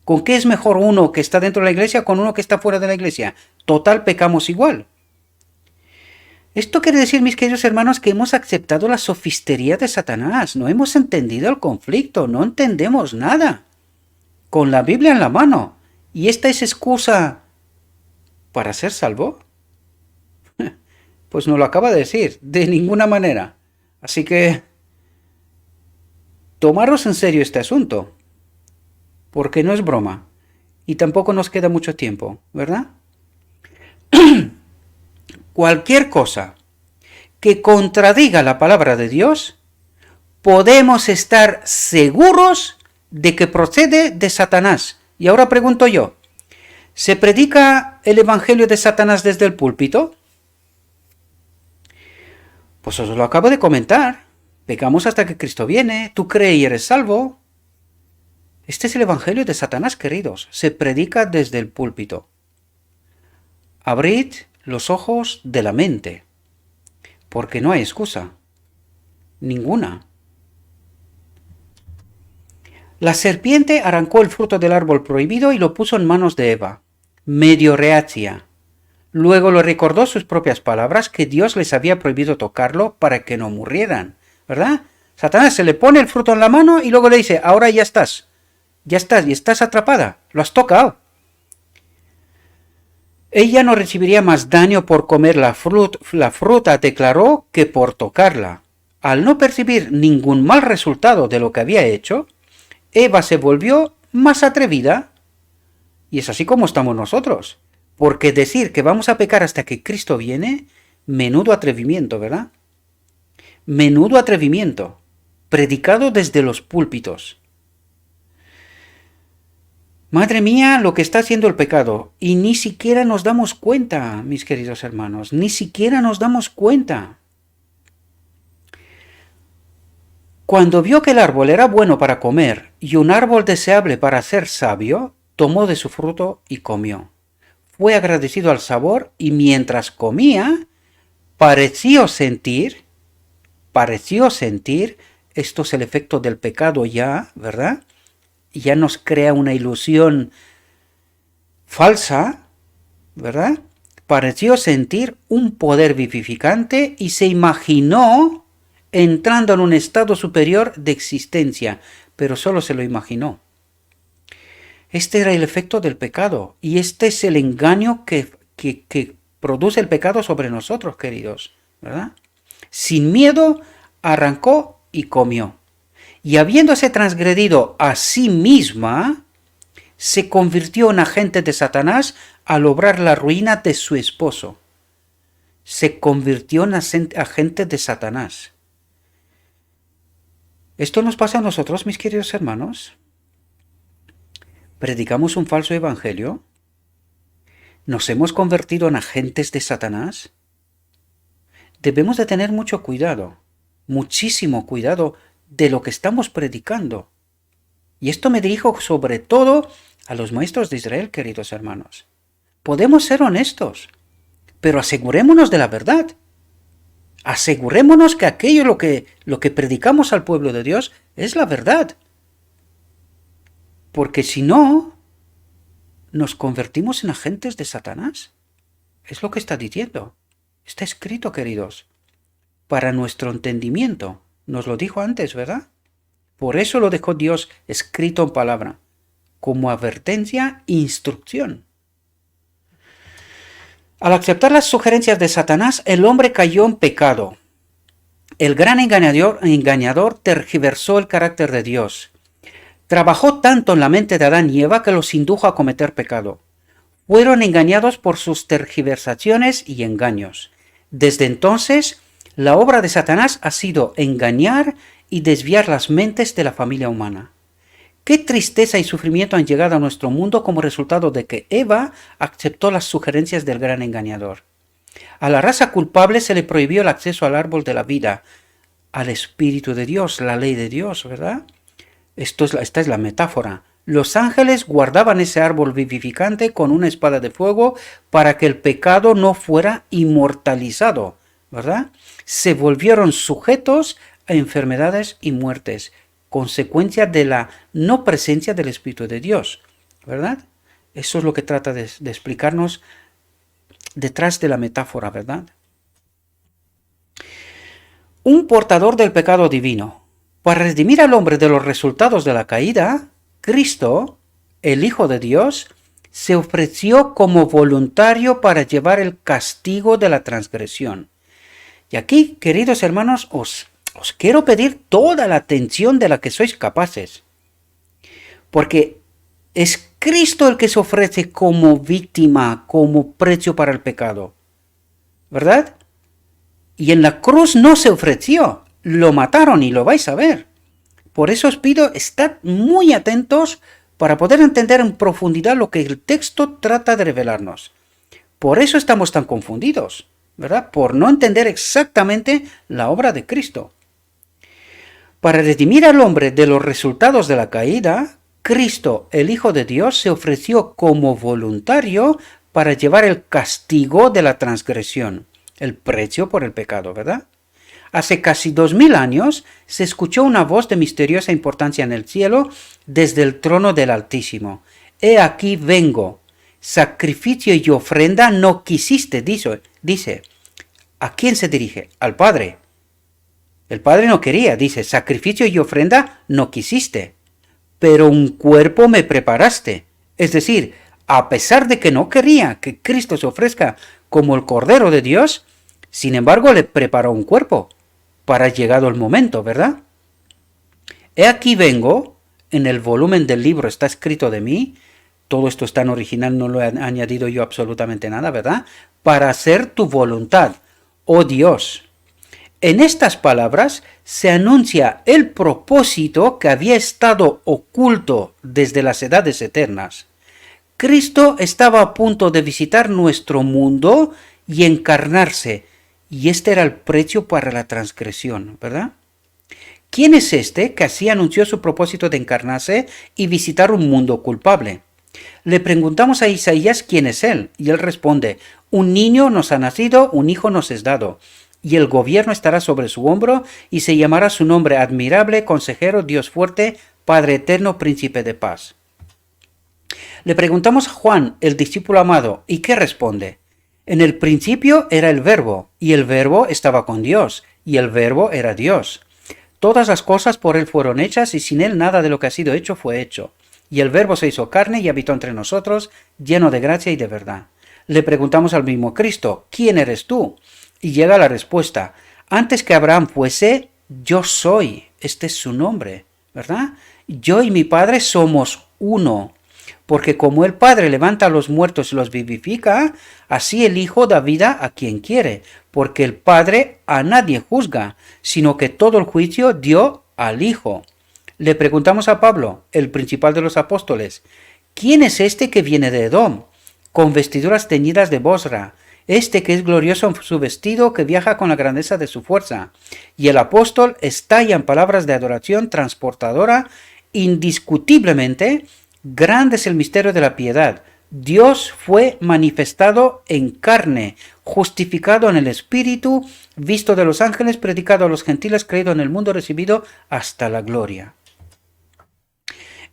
¿Con qué es mejor uno que está dentro de la iglesia con uno que está fuera de la iglesia? Total, pecamos igual. Esto quiere decir, mis queridos hermanos, que hemos aceptado la sofistería de Satanás. No hemos entendido el conflicto, no entendemos nada. Con la Biblia en la mano. ¿Y esta es excusa para ser salvo? Pues no lo acaba de decir, de ninguna manera. Así que tomaros en serio este asunto, porque no es broma. Y tampoco nos queda mucho tiempo, ¿verdad? Cualquier cosa que contradiga la palabra de Dios, podemos estar seguros de que procede de Satanás. Y ahora pregunto yo, ¿se predica el evangelio de Satanás desde el púlpito? Pues os lo acabo de comentar. Pecamos hasta que Cristo viene, tú crees y eres salvo. Este es el evangelio de Satanás, queridos. Se predica desde el púlpito. Abrid los ojos de la mente, porque no hay excusa. Ninguna. La serpiente arrancó el fruto del árbol prohibido y lo puso en manos de Eva, medio reacia. Luego le recordó sus propias palabras que Dios les había prohibido tocarlo para que no murieran, ¿verdad? Satanás se le pone el fruto en la mano y luego le dice, ahora ya estás y estás atrapada, lo has tocado. Ella no recibiría más daño por comer la fruta, declaró, que por tocarla. Al no percibir ningún mal resultado de lo que había hecho, Eva se volvió más atrevida. Y es así como estamos nosotros. Porque decir que vamos a pecar hasta que Cristo viene, menudo atrevimiento, ¿verdad? Menudo atrevimiento, predicado desde los púlpitos. Madre mía, lo que está haciendo el pecado. Y ni siquiera nos damos cuenta, mis queridos hermanos, ni siquiera nos damos cuenta. Cuando vio que el árbol era bueno para comer y un árbol deseable para ser sabio, tomó de su fruto y comió. Fue agradecido al sabor y mientras comía, pareció sentir, esto es el efecto del pecado ya, ¿verdad? Ya nos crea una ilusión falsa, ¿verdad? Pareció sentir un poder vivificante y se imaginó entrando en un estado superior de existencia, pero solo se lo imaginó. Este era el efecto del pecado y este es el engaño que produce el pecado sobre nosotros, queridos, ¿verdad? Sin miedo arrancó y comió. Y habiéndose transgredido a sí misma, se convirtió en agente de Satanás al obrar la ruina de su esposo. Se convirtió en agente de Satanás. ¿Esto nos pasa a nosotros, mis queridos hermanos? ¿Predicamos un falso evangelio? ¿Nos hemos convertido en agentes de Satanás? debemos de tener mucho cuidado, muchísimo cuidado de lo que estamos predicando. Y esto me dirijo sobre todo a los maestros de Israel, queridos hermanos. Podemos ser honestos, pero asegurémonos de la verdad. Asegurémonos que aquello lo que predicamos al pueblo de Dios es la verdad. Porque si no, nos convertimos en agentes de Satanás. Es lo que está diciendo. Está escrito, queridos, para nuestro entendimiento. Nos lo dijo antes, ¿verdad? Por eso lo dejó Dios escrito en palabra, como advertencia e instrucción. Al aceptar las sugerencias de Satanás, el hombre cayó en pecado. El gran engañador tergiversó el carácter de Dios. Trabajó tanto en la mente de Adán y Eva que los indujo a cometer pecado. Fueron engañados por sus tergiversaciones y engaños. Desde entonces, la obra de Satanás ha sido engañar y desviar las mentes de la familia humana. Qué tristeza y sufrimiento han llegado a nuestro mundo como resultado de que Eva aceptó las sugerencias del gran engañador. A la raza culpable se le prohibió el acceso al árbol de la vida, al Espíritu de Dios, la ley de Dios, ¿verdad? Esta es la metáfora. Los ángeles guardaban ese árbol vivificante con una espada de fuego para que el pecado no fuera inmortalizado, ¿verdad? Se volvieron sujetos a enfermedades y muertes, consecuencia de la no presencia del Espíritu de Dios, ¿verdad? Eso es lo que trata de explicarnos detrás de la metáfora, ¿verdad? Un portador del pecado divino. Para redimir al hombre de los resultados de la caída, Cristo, el Hijo de Dios, se ofreció como voluntario para llevar el castigo de la transgresión. Y aquí, queridos hermanos, os quiero pedir toda la atención de la que sois capaces. Porque es Cristo el que se ofrece como víctima, como precio para el pecado. ¿Verdad? Y en la cruz no se ofreció, lo mataron y lo vais a ver. Por eso os pido, estad muy atentos para poder entender en profundidad lo que el texto trata de revelarnos. Por eso estamos tan confundidos, ¿verdad? Por no entender exactamente la obra de Cristo. Para redimir al hombre de los resultados de la caída, Cristo, el Hijo de Dios, se ofreció como voluntario para llevar el castigo de la transgresión, el precio por el pecado, ¿verdad? Hace casi 2000 años se escuchó una voz de misteriosa importancia en el cielo desde el trono del Altísimo. He aquí vengo, sacrificio y ofrenda no quisiste, dice. ¿A quién se dirige? Al Padre. El Padre no quería, dice, sacrificio y ofrenda no quisiste, pero un cuerpo me preparaste. Es decir, a pesar de que no quería que Cristo se ofrezca como el Cordero de Dios, sin embargo le preparó un cuerpo para llegado el momento, ¿verdad? He aquí vengo, en el volumen del libro está escrito de mí, todo esto está en original, no lo he añadido yo absolutamente nada, ¿verdad? Para hacer tu voluntad, oh Dios. En estas palabras se anuncia el propósito que había estado oculto desde las edades eternas. Cristo estaba a punto de visitar nuestro mundo y encarnarse, y este era el precio para la transgresión, ¿verdad? ¿Quién es este que así anunció su propósito de encarnarse y visitar un mundo culpable? Le preguntamos a Isaías quién es él, y él responde, un niño nos ha nacido, un hijo nos es dado, y el gobierno estará sobre su hombro, y se llamará su nombre admirable, consejero, Dios fuerte, Padre eterno, príncipe de paz. Le preguntamos a Juan, el discípulo amado, ¿y qué responde? En el principio era el Verbo, y el Verbo estaba con Dios, y el Verbo era Dios. Todas las cosas por él fueron hechas, y sin él nada de lo que ha sido hecho fue hecho. Y el Verbo se hizo carne y habitó entre nosotros, lleno de gracia y de verdad. Le preguntamos al mismo Cristo, ¿quién eres tú? Y llega la respuesta, antes que Abraham fuese, yo soy. Este es su nombre, ¿verdad? Yo y mi Padre somos uno. Porque como el Padre levanta a los muertos y los vivifica, así el Hijo da vida a quien quiere, porque el Padre a nadie juzga, sino que todo el juicio dio al Hijo. Le preguntamos a Pablo, el principal de los apóstoles, ¿quién es este que viene de Edom, con vestiduras teñidas de Bosra, Este que es glorioso en su vestido, que viaja con la grandeza de su fuerza. Y el apóstol estalla en palabras de adoración transportadora, indiscutiblemente, grande es el misterio de la piedad. Dios fue manifestado en carne, justificado en el Espíritu, visto de los ángeles, predicado a los gentiles, creído en el mundo, recibido hasta la gloria.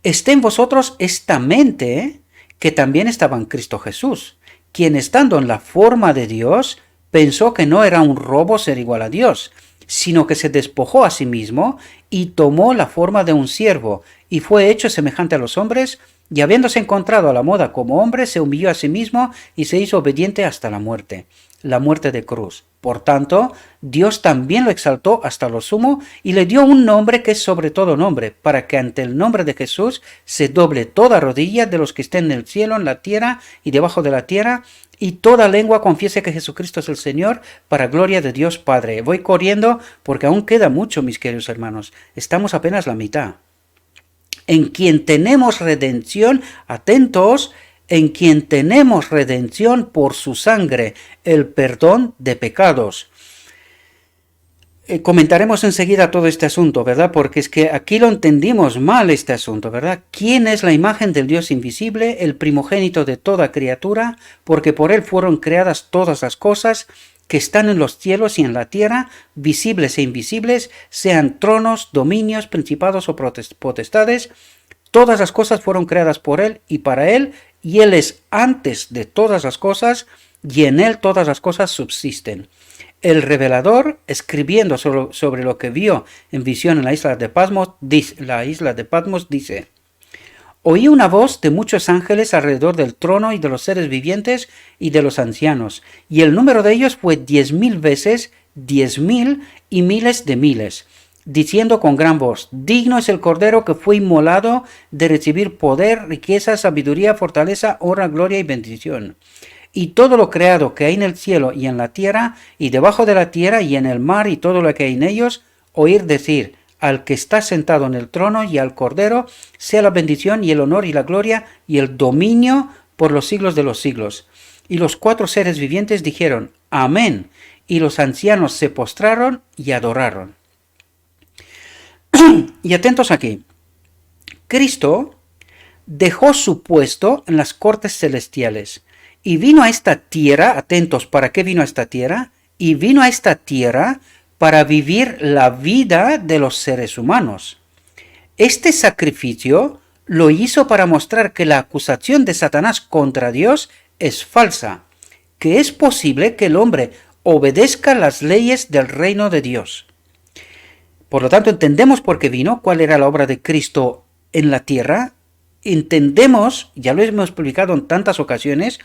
Esté en vosotros esta mente que también estaba en Cristo Jesús, quien estando en la forma de Dios, pensó que no era un robo ser igual a Dios, sino que se despojó a sí mismo y tomó la forma de un siervo, y fue hecho semejante a los hombres, y habiéndose encontrado a la moda como hombre, se humilló a sí mismo y se hizo obediente hasta la muerte de cruz. Por tanto, Dios también lo exaltó hasta lo sumo y le dio un nombre que es sobre todo nombre, para que ante el nombre de Jesús se doble toda rodilla de los que estén en el cielo, en la tierra y debajo de la tierra, y toda lengua confiese que Jesucristo es el Señor, para gloria de Dios Padre. Voy corriendo porque aún queda mucho, mis queridos hermanos. Estamos apenas la mitad. En quien tenemos redención, atentos, en quien tenemos redención por su sangre, el perdón de pecados. Comentaremos enseguida todo este asunto, ¿verdad? Porque es que aquí lo entendimos mal este asunto, ¿verdad? ¿Quién es la imagen del Dios invisible, el primogénito de toda criatura? Porque por él fueron creadas todas las cosas que están en los cielos y en la tierra, visibles e invisibles, sean tronos, dominios, principados o potestades. Todas las cosas fueron creadas por él y para él, y él es antes de todas las cosas, y en él todas las cosas subsisten. El revelador, escribiendo sobre lo que vio en visión en la isla de Patmos, dice: Oí una voz de muchos ángeles alrededor del trono y de los seres vivientes y de los ancianos, y el número de ellos fue 10.000 veces 10.000 y miles de miles, diciendo con gran voz: Digno es el Cordero que fue inmolado de recibir poder, riqueza, sabiduría, fortaleza, honra, gloria y bendición. Y todo lo creado que hay en el cielo y en la tierra, y debajo de la tierra y en el mar y todo lo que hay en ellos, oír decir al que está sentado en el trono y al Cordero, sea la bendición y el honor y la gloria y el dominio por los siglos de los siglos. Y los 4 seres vivientes dijeron: Amén. Y los ancianos se postraron y adoraron. Y atentos aquí. Cristo dejó su puesto en las cortes celestiales y vino a esta tierra. Atentos, ¿para qué vino a esta tierra? Y vino a esta tierra para vivir la vida de los seres humanos. Este sacrificio lo hizo para mostrar que la acusación de Satanás contra Dios es falsa, que es posible que el hombre obedezca las leyes del reino de Dios. Por lo tanto, entendemos por qué vino, cuál era la obra de Cristo en la tierra. Entendemos, ya lo hemos explicado en tantas ocasiones,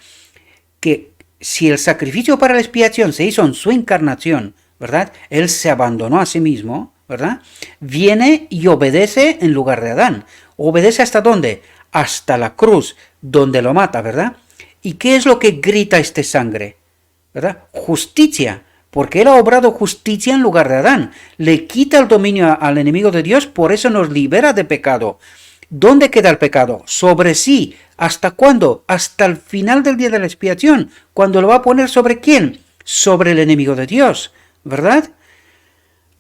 que si el sacrificio para la expiación se hizo en su encarnación, ¿verdad? Él se abandonó a sí mismo, ¿verdad? Viene y obedece en lugar de Adán. ¿Obedece hasta dónde? Hasta la cruz, donde lo mata, ¿verdad? ¿Y qué es lo que grita este sangre? ¿Verdad? Justicia, porque él ha obrado justicia en lugar de Adán. Le quita el dominio al enemigo de Dios, por eso nos libera de pecado. ¿Dónde queda el pecado? Sobre sí. ¿Hasta cuándo? Hasta el final del día de la expiación. ¿Cuándo lo va a poner sobre quién? Sobre el enemigo de Dios, ¿verdad?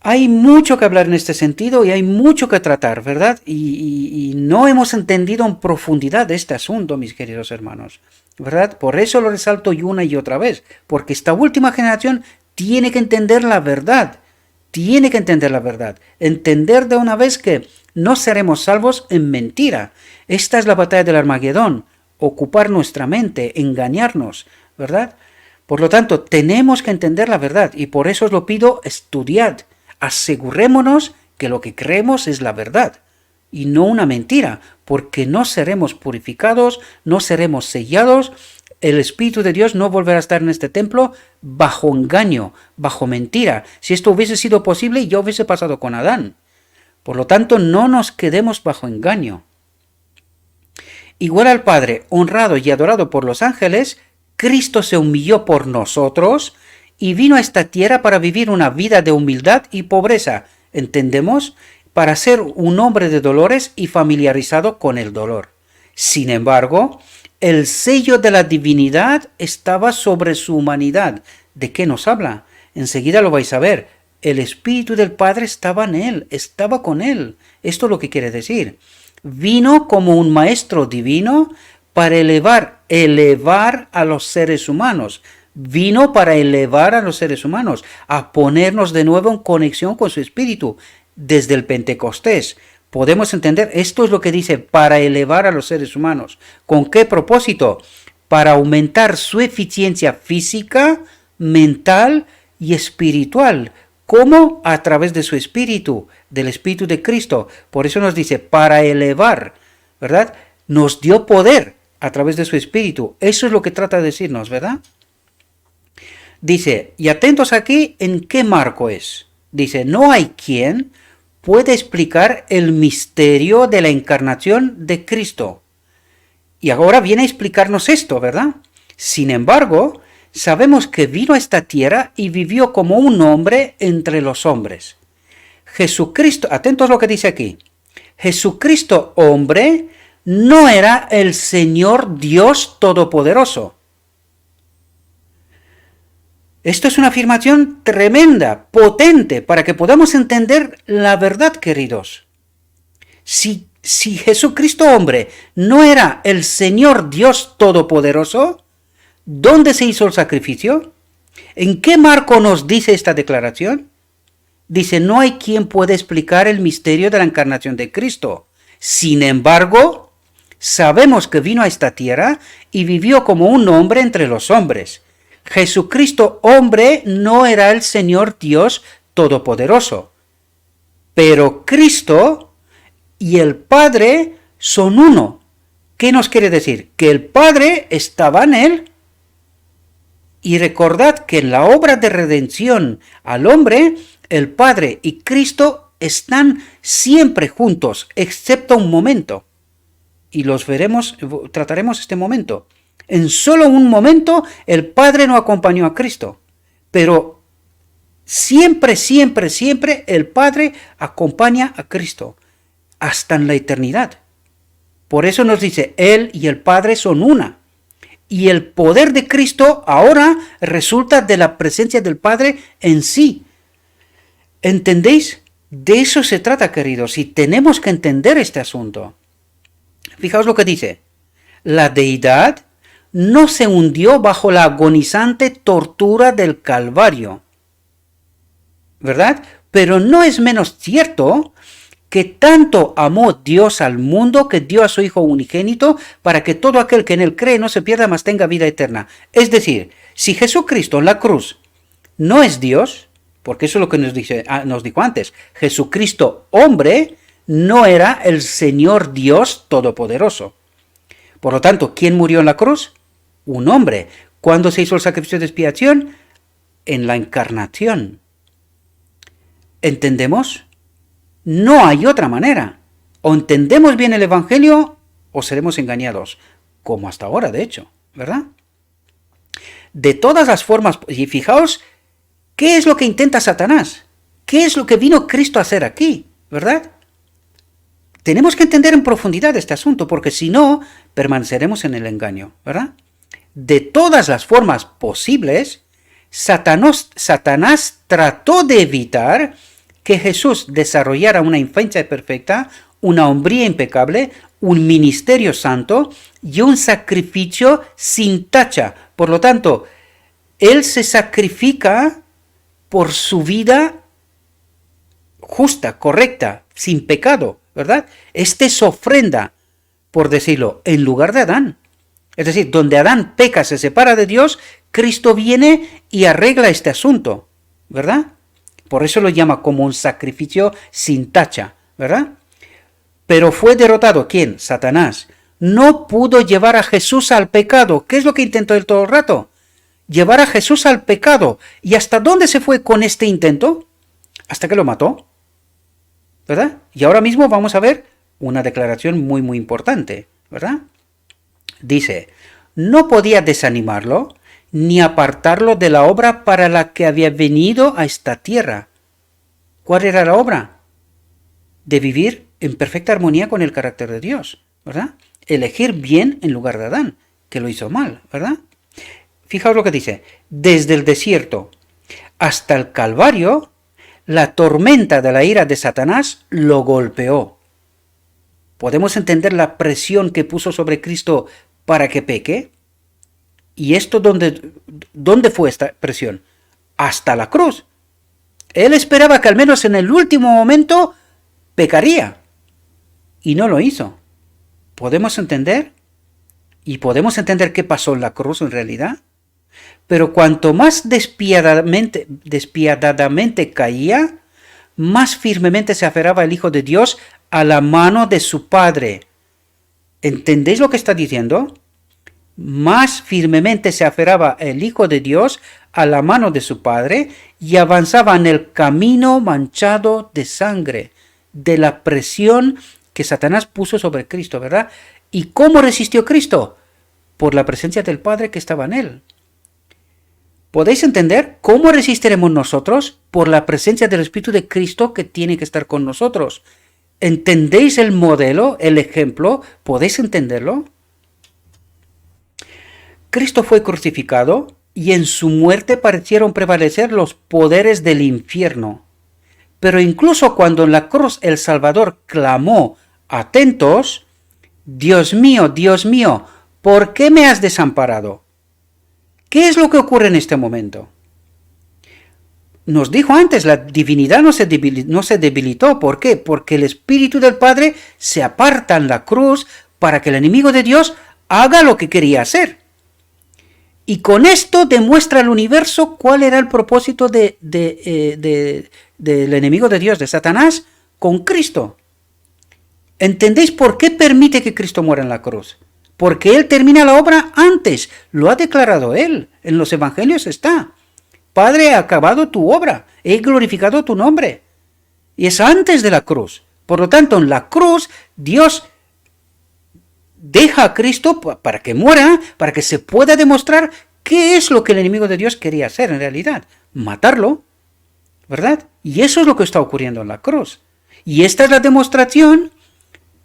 Hay mucho que hablar en este sentido y hay mucho que tratar, ¿verdad? Y no hemos entendido en profundidad este asunto, mis queridos hermanos, ¿verdad? Por eso lo resalto una y otra vez, porque esta última generación tiene que entender la verdad. Tiene que entender la verdad. Entender de una vez que no seremos salvos en mentira. Esta es la batalla del Armagedón. Ocupar nuestra mente, engañarnos, ¿verdad? Por lo tanto, tenemos que entender la verdad y por eso os lo pido, estudiad. Asegurémonos que lo que creemos es la verdad y no una mentira, porque no seremos purificados, no seremos sellados. El Espíritu de Dios no volverá a estar en este templo bajo engaño, bajo mentira. Si esto hubiese sido posible, ya hubiese pasado con Adán. Por lo tanto, no nos quedemos bajo engaño. Igual al Padre, honrado y adorado por los ángeles, Cristo se humilló por nosotros y vino a esta tierra para vivir una vida de humildad y pobreza. ¿Entendemos? Para ser un hombre de dolores y familiarizado con el dolor. Sin embargo, El sello de la divinidad estaba sobre su humanidad. ¿De qué nos habla? Enseguida lo vais a ver. El Espíritu del Padre estaba en él, estaba con él. Esto es lo que quiere decir. Vino como un maestro divino para elevar a los seres humanos. Vino para elevar a los seres humanos, a ponernos de nuevo en conexión con su Espíritu. Desde el Pentecostés podemos entender, esto es lo que dice, para elevar a los seres humanos. ¿Con qué propósito? Para aumentar su eficiencia física, mental y espiritual. ¿Cómo? A través de su Espíritu, del Espíritu de Cristo. Por eso nos dice, para elevar, ¿verdad? Nos dio poder a través de su Espíritu. Eso es lo que trata de decirnos, ¿verdad? Dice, y atentos aquí, ¿en qué marco es? Dice, no hay quien pueda explicar el misterio de la encarnación de Cristo. Y ahora viene a explicarnos esto, ¿verdad? Sin embargo, sabemos que vino a esta tierra y vivió como un hombre entre los hombres. Jesucristo, atentos a lo que dice aquí, Jesucristo hombre no era el Señor Dios Todopoderoso. Esto es una afirmación tremenda, potente, para que podamos entender la verdad, queridos. Si Jesucristo hombre no era el Señor Dios Todopoderoso, ¿dónde se hizo el sacrificio? ¿En qué marco nos dice esta declaración? Dice, no hay quien pueda explicar el misterio de la encarnación de Cristo. Sin embargo, sabemos que vino a esta tierra y vivió como un hombre entre los hombres. Jesucristo hombre no era el Señor Dios Todopoderoso. Pero Cristo y el Padre son uno. ¿Qué nos quiere decir? Que el Padre estaba en él. Y recordad que en la obra de redención al hombre, el Padre y Cristo están siempre juntos, excepto un momento. Y los veremos, trataremos este momento. En solo un momento el Padre no acompañó a Cristo, pero siempre, siempre, siempre el Padre acompaña a Cristo, hasta en la eternidad. Por eso nos dice, Él y el Padre son una. Y el poder de Cristo ahora resulta de la presencia del Padre en sí. ¿Entendéis? De eso se trata, queridos, y tenemos que entender este asunto. Fijaos lo que dice. La deidad no se hundió bajo la agonizante tortura del Calvario, ¿verdad? Pero no es menos cierto que tanto amó Dios al mundo que dio a su Hijo unigénito para que todo aquel que en él cree no se pierda, mas tenga vida eterna. Es decir, si Jesucristo en la cruz no es Dios, porque eso es lo que nos dijo antes, Jesucristo hombre no era el Señor Dios Todopoderoso. Por lo tanto, ¿quién murió en la cruz? Un hombre. ¿Cuándo se hizo el sacrificio de expiación? En la encarnación. ¿Entendemos? No hay otra manera. O entendemos bien el Evangelio o seremos engañados, como hasta ahora, de hecho, ¿verdad? De todas las formas, y fijaos, ¿qué es lo que intenta Satanás? ¿Qué es lo que vino Cristo a hacer aquí? ¿Verdad? Tenemos que entender en profundidad este asunto, porque si no, permaneceremos en el engaño, ¿verdad? De todas las formas posibles, Satanás trató de evitar que Jesús desarrollara una infancia perfecta, una hombría impecable, un ministerio santo y un sacrificio sin tacha. Por lo tanto, Él se sacrifica por su vida justa, correcta, sin pecado, ¿verdad? Esta es ofrenda, por decirlo, en lugar de Adán. Es decir, donde Adán peca, se separa de Dios, Cristo viene y arregla este asunto, ¿verdad? Por eso lo llama como un sacrificio sin tacha, ¿verdad? Pero fue derrotado, ¿quién? Satanás. No pudo llevar a Jesús al pecado. ¿Qué es lo que intentó él todo el rato? Llevar a Jesús al pecado. ¿Y hasta dónde se fue con este intento? Hasta que lo mató, ¿verdad? Y ahora mismo vamos a ver una declaración muy, muy importante, ¿verdad? Dice, no podía desanimarlo ni apartarlo de la obra para la que había venido a esta tierra. ¿Cuál era la obra? De vivir en perfecta armonía con el carácter de Dios, ¿verdad? Elegir bien en lugar de Adán. que lo hizo mal, ¿verdad? Fijaos lo que dice, desde el desierto hasta el Calvario, la tormenta de la ira de Satanás lo golpeó. ¿Podemos entender la presión que puso sobre Cristo para que peque? ¿Y esto dónde fue esta presión? Hasta la cruz. Él esperaba que al menos en el último momento pecaría. Y no lo hizo. ¿Podemos entender? ¿Y podemos entender qué pasó en la cruz en realidad? Pero cuanto más despiadadamente caía, más firmemente se aferraba el Hijo de Dios a la mano de su Padre. ¿Entendéis lo que está diciendo? Más firmemente se aferraba el Hijo de Dios a la mano de su Padre y avanzaba en el camino manchado de sangre, de la presión que Satanás puso sobre Cristo, ¿verdad? ¿Y cómo resistió Cristo? Por la presencia del Padre que estaba en él. ¿Podéis entender cómo resistiremos nosotros? Por la presencia del Espíritu de Cristo que tiene que estar con nosotros. ¿Entendéis el modelo, el ejemplo? ¿Podéis entenderlo? Cristo fue crucificado y en su muerte parecieron prevalecer los poderes del infierno. Pero incluso cuando en la cruz el Salvador clamó, atentos, Dios mío, ¿por qué me has desamparado? ¿Qué es lo que ocurre en este momento? Nos dijo antes, la divinidad no se debilitó. ¿Por qué? Porque el Espíritu del Padre se aparta en la cruz para que el enemigo de Dios haga lo que quería hacer. Y con esto demuestra al universo cuál era el propósito del enemigo de Dios, de Satanás, con Cristo. ¿Entendéis por qué permite que Cristo muera en la cruz? Porque Él termina la obra antes, lo ha declarado Él, en los evangelios está. Padre, he acabado tu obra, he glorificado tu nombre. Y es antes de la cruz. Por lo tanto, en la cruz, Dios deja a Cristo para que muera, para que se pueda demostrar qué es lo que el enemigo de Dios quería hacer en realidad. Matarlo, ¿verdad? Y eso es lo que está ocurriendo en la cruz. Y esta es la demostración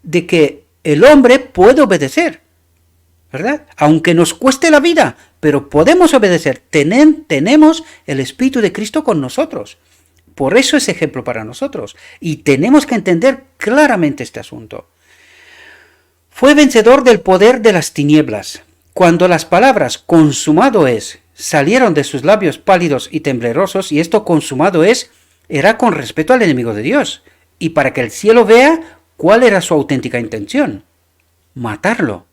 de que el hombre puede obedecer, ¿verdad? Aunque nos cueste la vida, pero podemos obedecer. Tenemos el Espíritu de Cristo con nosotros. Por eso es ejemplo para nosotros. Y tenemos que entender claramente este asunto. Fue vencedor del poder de las tinieblas. Cuando las palabras consumado es salieron de sus labios pálidos y temblorosos, y esto consumado es, era con respeto al enemigo de Dios. Y para que el cielo vea cuál era su auténtica intención. Matarlo.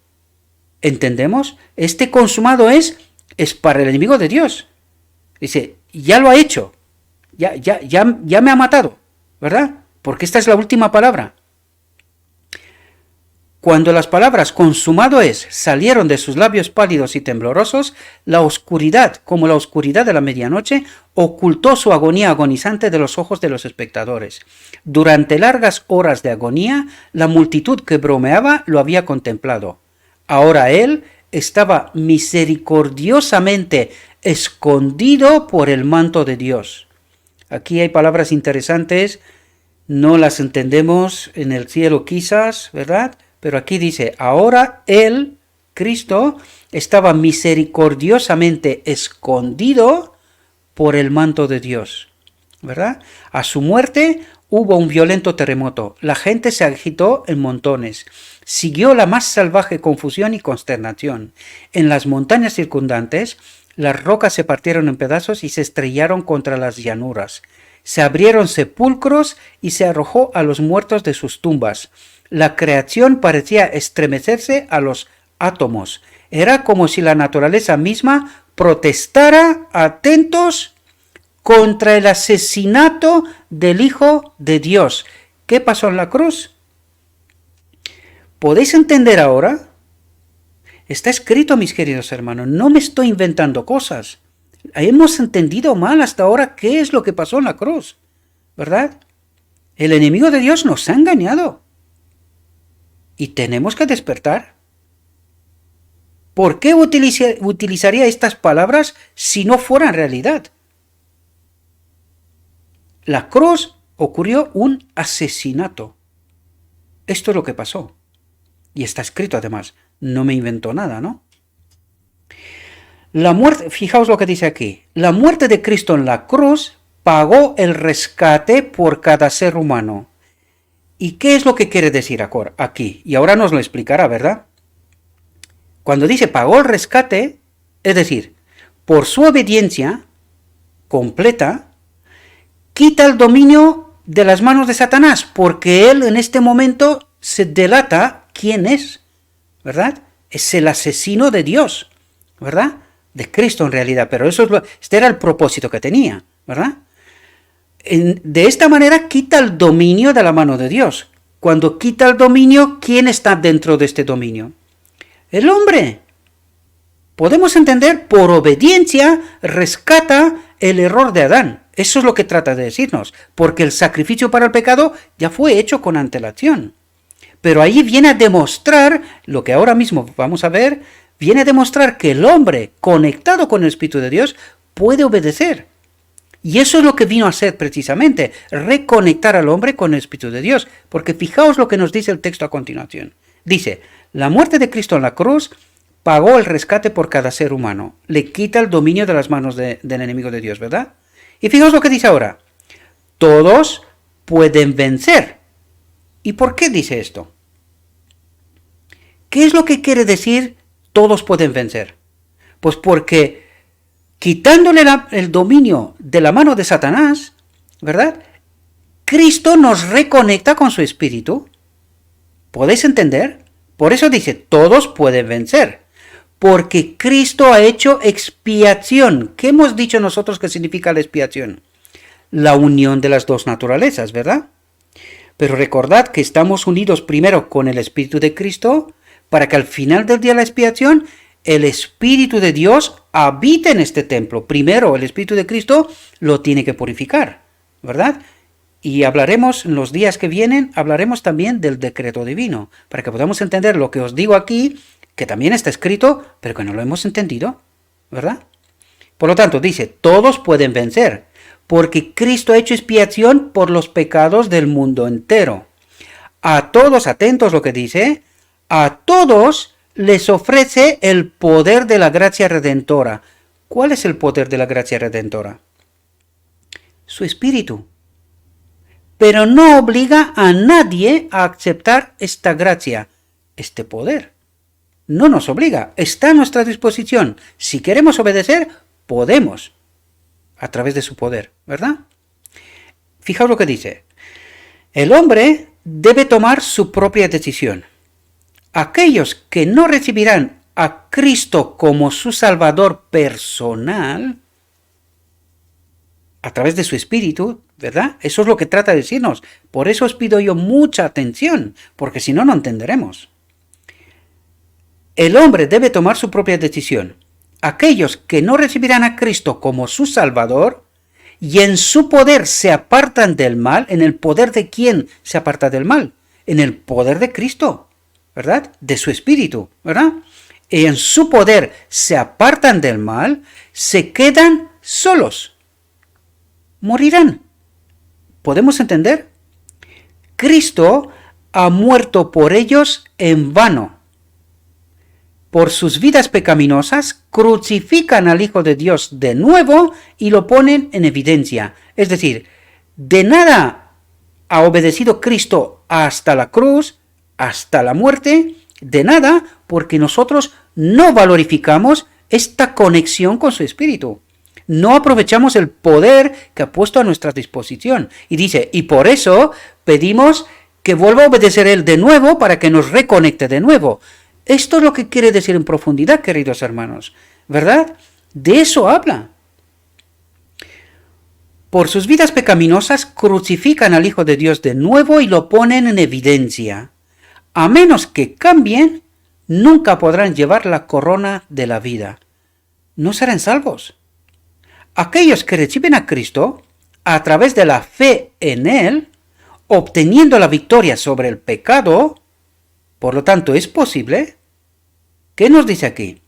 ¿Entendemos? Este consumado es para el enemigo de Dios. Dice, ya lo ha hecho. Ya me ha matado. ¿Verdad? Porque esta es la última palabra. Cuando las palabras consumado es salieron de sus labios pálidos y temblorosos, la oscuridad, como la oscuridad de la medianoche, ocultó su agonía agonizante de los ojos de los espectadores. Durante largas horas de agonía, la multitud que bromeaba lo había contemplado. Ahora él estaba misericordiosamente escondido por el manto de Dios. Aquí hay palabras interesantes, no las entendemos en el cielo quizás, ¿verdad? Pero aquí dice, ahora él, Cristo, estaba misericordiosamente escondido por el manto de Dios, ¿verdad? A su muerte hubo un violento terremoto, la gente se agitó en montones, siguió la más salvaje confusión y consternación. En las montañas circundantes, las rocas se partieron en pedazos y se estrellaron contra las llanuras. Se abrieron sepulcros y se arrojó a los muertos de sus tumbas. La creación parecía estremecerse a los átomos. Era como si la naturaleza misma protestara, atentos, contra el asesinato del Hijo de Dios. ¿Qué pasó en la cruz? ¿Podéis entender ahora? Está escrito, mis queridos hermanos, no me estoy inventando cosas. Hemos entendido mal hasta ahora qué es lo que pasó en la cruz, ¿verdad? El enemigo de Dios nos ha engañado. Y tenemos que despertar. ¿Por qué utilizaría estas palabras si no fueran realidad? La cruz ocurrió un asesinato. Esto es lo que pasó. Y está escrito además. No me inventó nada, ¿no? La muerte, fijaos lo que dice aquí, la muerte de Cristo en la cruz pagó el rescate por cada ser humano. ¿Y qué es lo que quiere decir aquí? Y ahora nos lo explicará, ¿verdad? Cuando dice pagó el rescate, es decir, por su obediencia completa, quita el dominio de las manos de Satanás, porque él en este momento se delata quién es, ¿verdad? Es el asesino de Dios, ¿verdad? De Cristo en realidad, pero este era el propósito que tenía, ¿verdad? De esta manera quita el dominio de la mano de Dios. Cuando quita el dominio, ¿quién está dentro de este dominio? El hombre. Podemos entender, por obediencia rescata el error de Adán. Eso es lo que trata de decirnos, porque el sacrificio para el pecado ya fue hecho con antelación. Pero ahí viene a demostrar, lo que ahora mismo vamos a ver, viene a demostrar que el hombre conectado con el Espíritu de Dios puede obedecer. Y eso es lo que vino a ser precisamente, reconectar al hombre con el Espíritu de Dios. Porque fijaos lo que nos dice el texto a continuación. Dice, la muerte de Cristo en la cruz pagó el rescate por cada ser humano. Le quita el dominio de las manos del enemigo de Dios, ¿verdad? Y fijaos lo que dice ahora. Todos pueden vencer. ¿Y por qué dice esto? ¿Qué es lo que quiere decir todos pueden vencer? Pues porque quitándole el dominio de la mano de Satanás, ¿verdad? Cristo nos reconecta con su espíritu. ¿Podéis entender? Por eso dice, todos pueden vencer. Porque Cristo ha hecho expiación. ¿Qué hemos dicho nosotros que significa la expiación? La unión de las dos naturalezas, ¿verdad? Pero recordad que estamos unidos primero con el Espíritu de Cristo para que al final del día de la expiación el Espíritu de Dios habite en este templo. Primero, el Espíritu de Cristo lo tiene que purificar, ¿verdad? Y hablaremos, en los días que vienen, hablaremos también del decreto divino, para que podamos entender lo que os digo aquí, que también está escrito, pero que no lo hemos entendido, ¿verdad? Por lo tanto, dice, todos pueden vencer, porque Cristo ha hecho expiación por los pecados del mundo entero. A todos, atentos lo que dice, a todos les ofrece el poder de la gracia redentora. ¿Cuál es el poder de la gracia redentora? Su espíritu. Pero no obliga a nadie a aceptar esta gracia, este poder. No nos obliga, está a nuestra disposición. Si queremos obedecer, podemos, a través de su poder, ¿verdad? Fijaos lo que dice. El hombre debe tomar su propia decisión. Aquellos que no recibirán a Cristo como su Salvador personal, a través de su Espíritu, ¿verdad? Eso es lo que trata de decirnos. Por eso os pido yo mucha atención, porque si no, no entenderemos. El hombre debe tomar su propia decisión. Aquellos que no recibirán a Cristo como su Salvador y en su poder se apartan del mal, ¿en el poder de quién se aparta del mal? En el poder de Cristo, ¿verdad? De su Espíritu, ¿verdad? Y en su poder se apartan del mal, se quedan solos. Morirán. ¿Podemos entender? Cristo ha muerto por ellos en vano. Por sus vidas pecaminosas, crucifican al Hijo de Dios de nuevo y lo ponen en evidencia. Es decir, de nada ha obedecido Cristo hasta la cruz, hasta la muerte, de nada, porque nosotros no valorificamos esta conexión con su Espíritu. No aprovechamos el poder que ha puesto a nuestra disposición. Y dice, y por eso pedimos que vuelva a obedecer Él de nuevo para que nos reconecte de nuevo. Esto es lo que quiere decir en profundidad, queridos hermanos, ¿verdad? De eso habla. Por sus vidas pecaminosas crucifican al Hijo de Dios de nuevo y lo ponen en evidencia. A menos que cambien, nunca podrán llevar la corona de la vida. No serán salvos. Aquellos que reciben a Cristo, a través de la fe en Él, obteniendo la victoria sobre el pecado, por lo tanto es posible. ¿Qué nos dice aquí?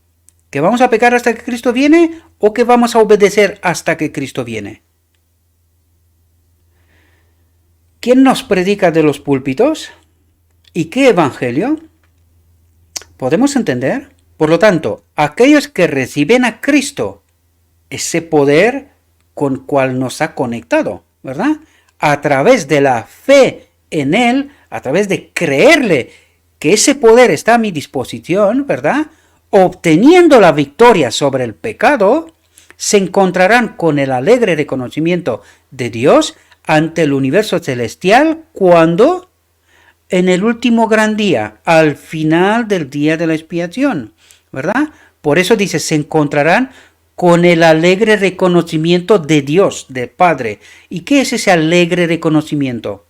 ¿Que vamos a pecar hasta que Cristo viene o que vamos a obedecer hasta que Cristo viene? ¿Quién nos predica de los púlpitos? ¿Y qué evangelio? ¿Podemos entender? Por lo tanto, aquellos que reciben a Cristo, ese poder con cual nos ha conectado, ¿verdad? A través de la fe en Él, a través de creerle que ese poder está a mi disposición, ¿verdad? Obteniendo la victoria sobre el pecado, se encontrarán con el alegre reconocimiento de Dios ante el universo celestial cuando, en el último gran día, al final del día de la expiación, ¿verdad? Por eso dice, se encontrarán con el alegre reconocimiento de Dios, del Padre. ¿Y qué es ese alegre reconocimiento?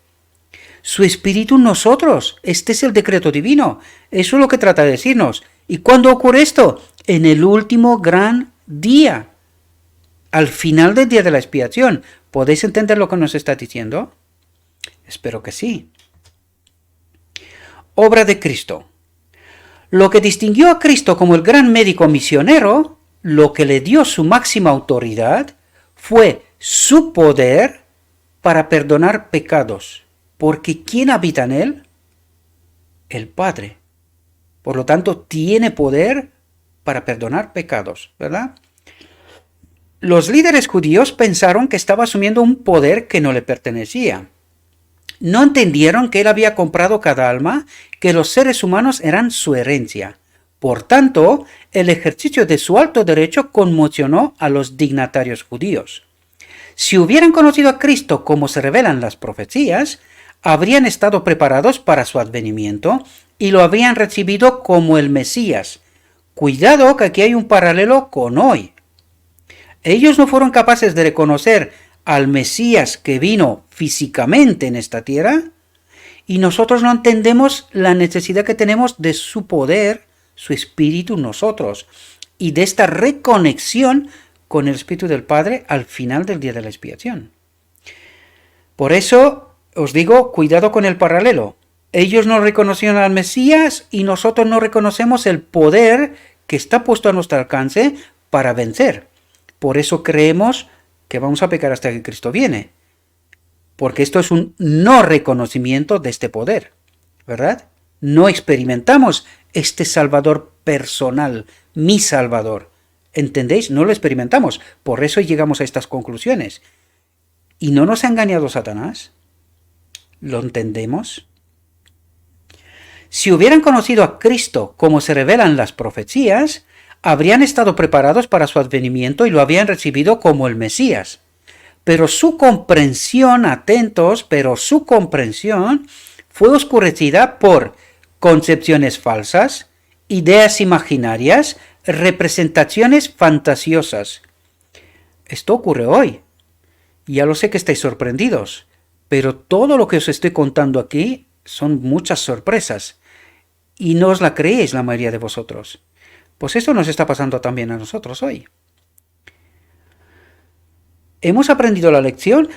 Su Espíritu en nosotros. Este es el decreto divino. Eso es lo que trata de decirnos. ¿Y cuándo ocurre esto? En el último gran día. Al final del día de la expiación. ¿Podéis entender lo que nos está diciendo? Espero que sí. Obra de Cristo. Lo que distinguió a Cristo como el gran médico misionero, lo que le dio su máxima autoridad, fue su poder para perdonar pecados. Porque ¿quién habita en él? El Padre. Por lo tanto, tiene poder para perdonar pecados, ¿verdad? Los líderes judíos pensaron que estaba asumiendo un poder que no le pertenecía. No entendieron que él había comprado cada alma, que los seres humanos eran su herencia. Por tanto, el ejercicio de su alto derecho conmocionó a los dignatarios judíos. Si hubieran conocido a Cristo como se revelan las profecías, habrían estado preparados para su advenimiento y lo habrían recibido como el Mesías. Cuidado que aquí hay un paralelo con hoy. Ellos no fueron capaces de reconocer al Mesías que vino físicamente en esta tierra y nosotros no entendemos la necesidad que tenemos de su poder, su espíritu en nosotros y de esta reconexión con el Espíritu del Padre al final del día de la expiación. Por eso os digo, cuidado con el paralelo. Ellos no reconocieron al Mesías y nosotros no reconocemos el poder que está puesto a nuestro alcance para vencer. Por eso creemos que vamos a pecar hasta que Cristo viene. Porque esto es un no reconocimiento de este poder, ¿verdad? No experimentamos este Salvador personal, mi Salvador. ¿Entendéis? No lo experimentamos. Por eso llegamos a estas conclusiones. ¿Y no nos ha engañado Satanás? ¿Lo entendemos? Si hubieran conocido a Cristo como se revelan las profecías, habrían estado preparados para su advenimiento y lo habían recibido como el Mesías. Pero su comprensión, atentos, pero su comprensión fue oscurecida por concepciones falsas, ideas imaginarias, representaciones fantasiosas. Esto ocurre hoy. Ya lo sé que estáis sorprendidos, pero todo lo que os estoy contando aquí son muchas sorpresas. Y no os la creéis la mayoría de vosotros. Pues esto nos está pasando también a nosotros hoy. ¿Hemos aprendido la lección?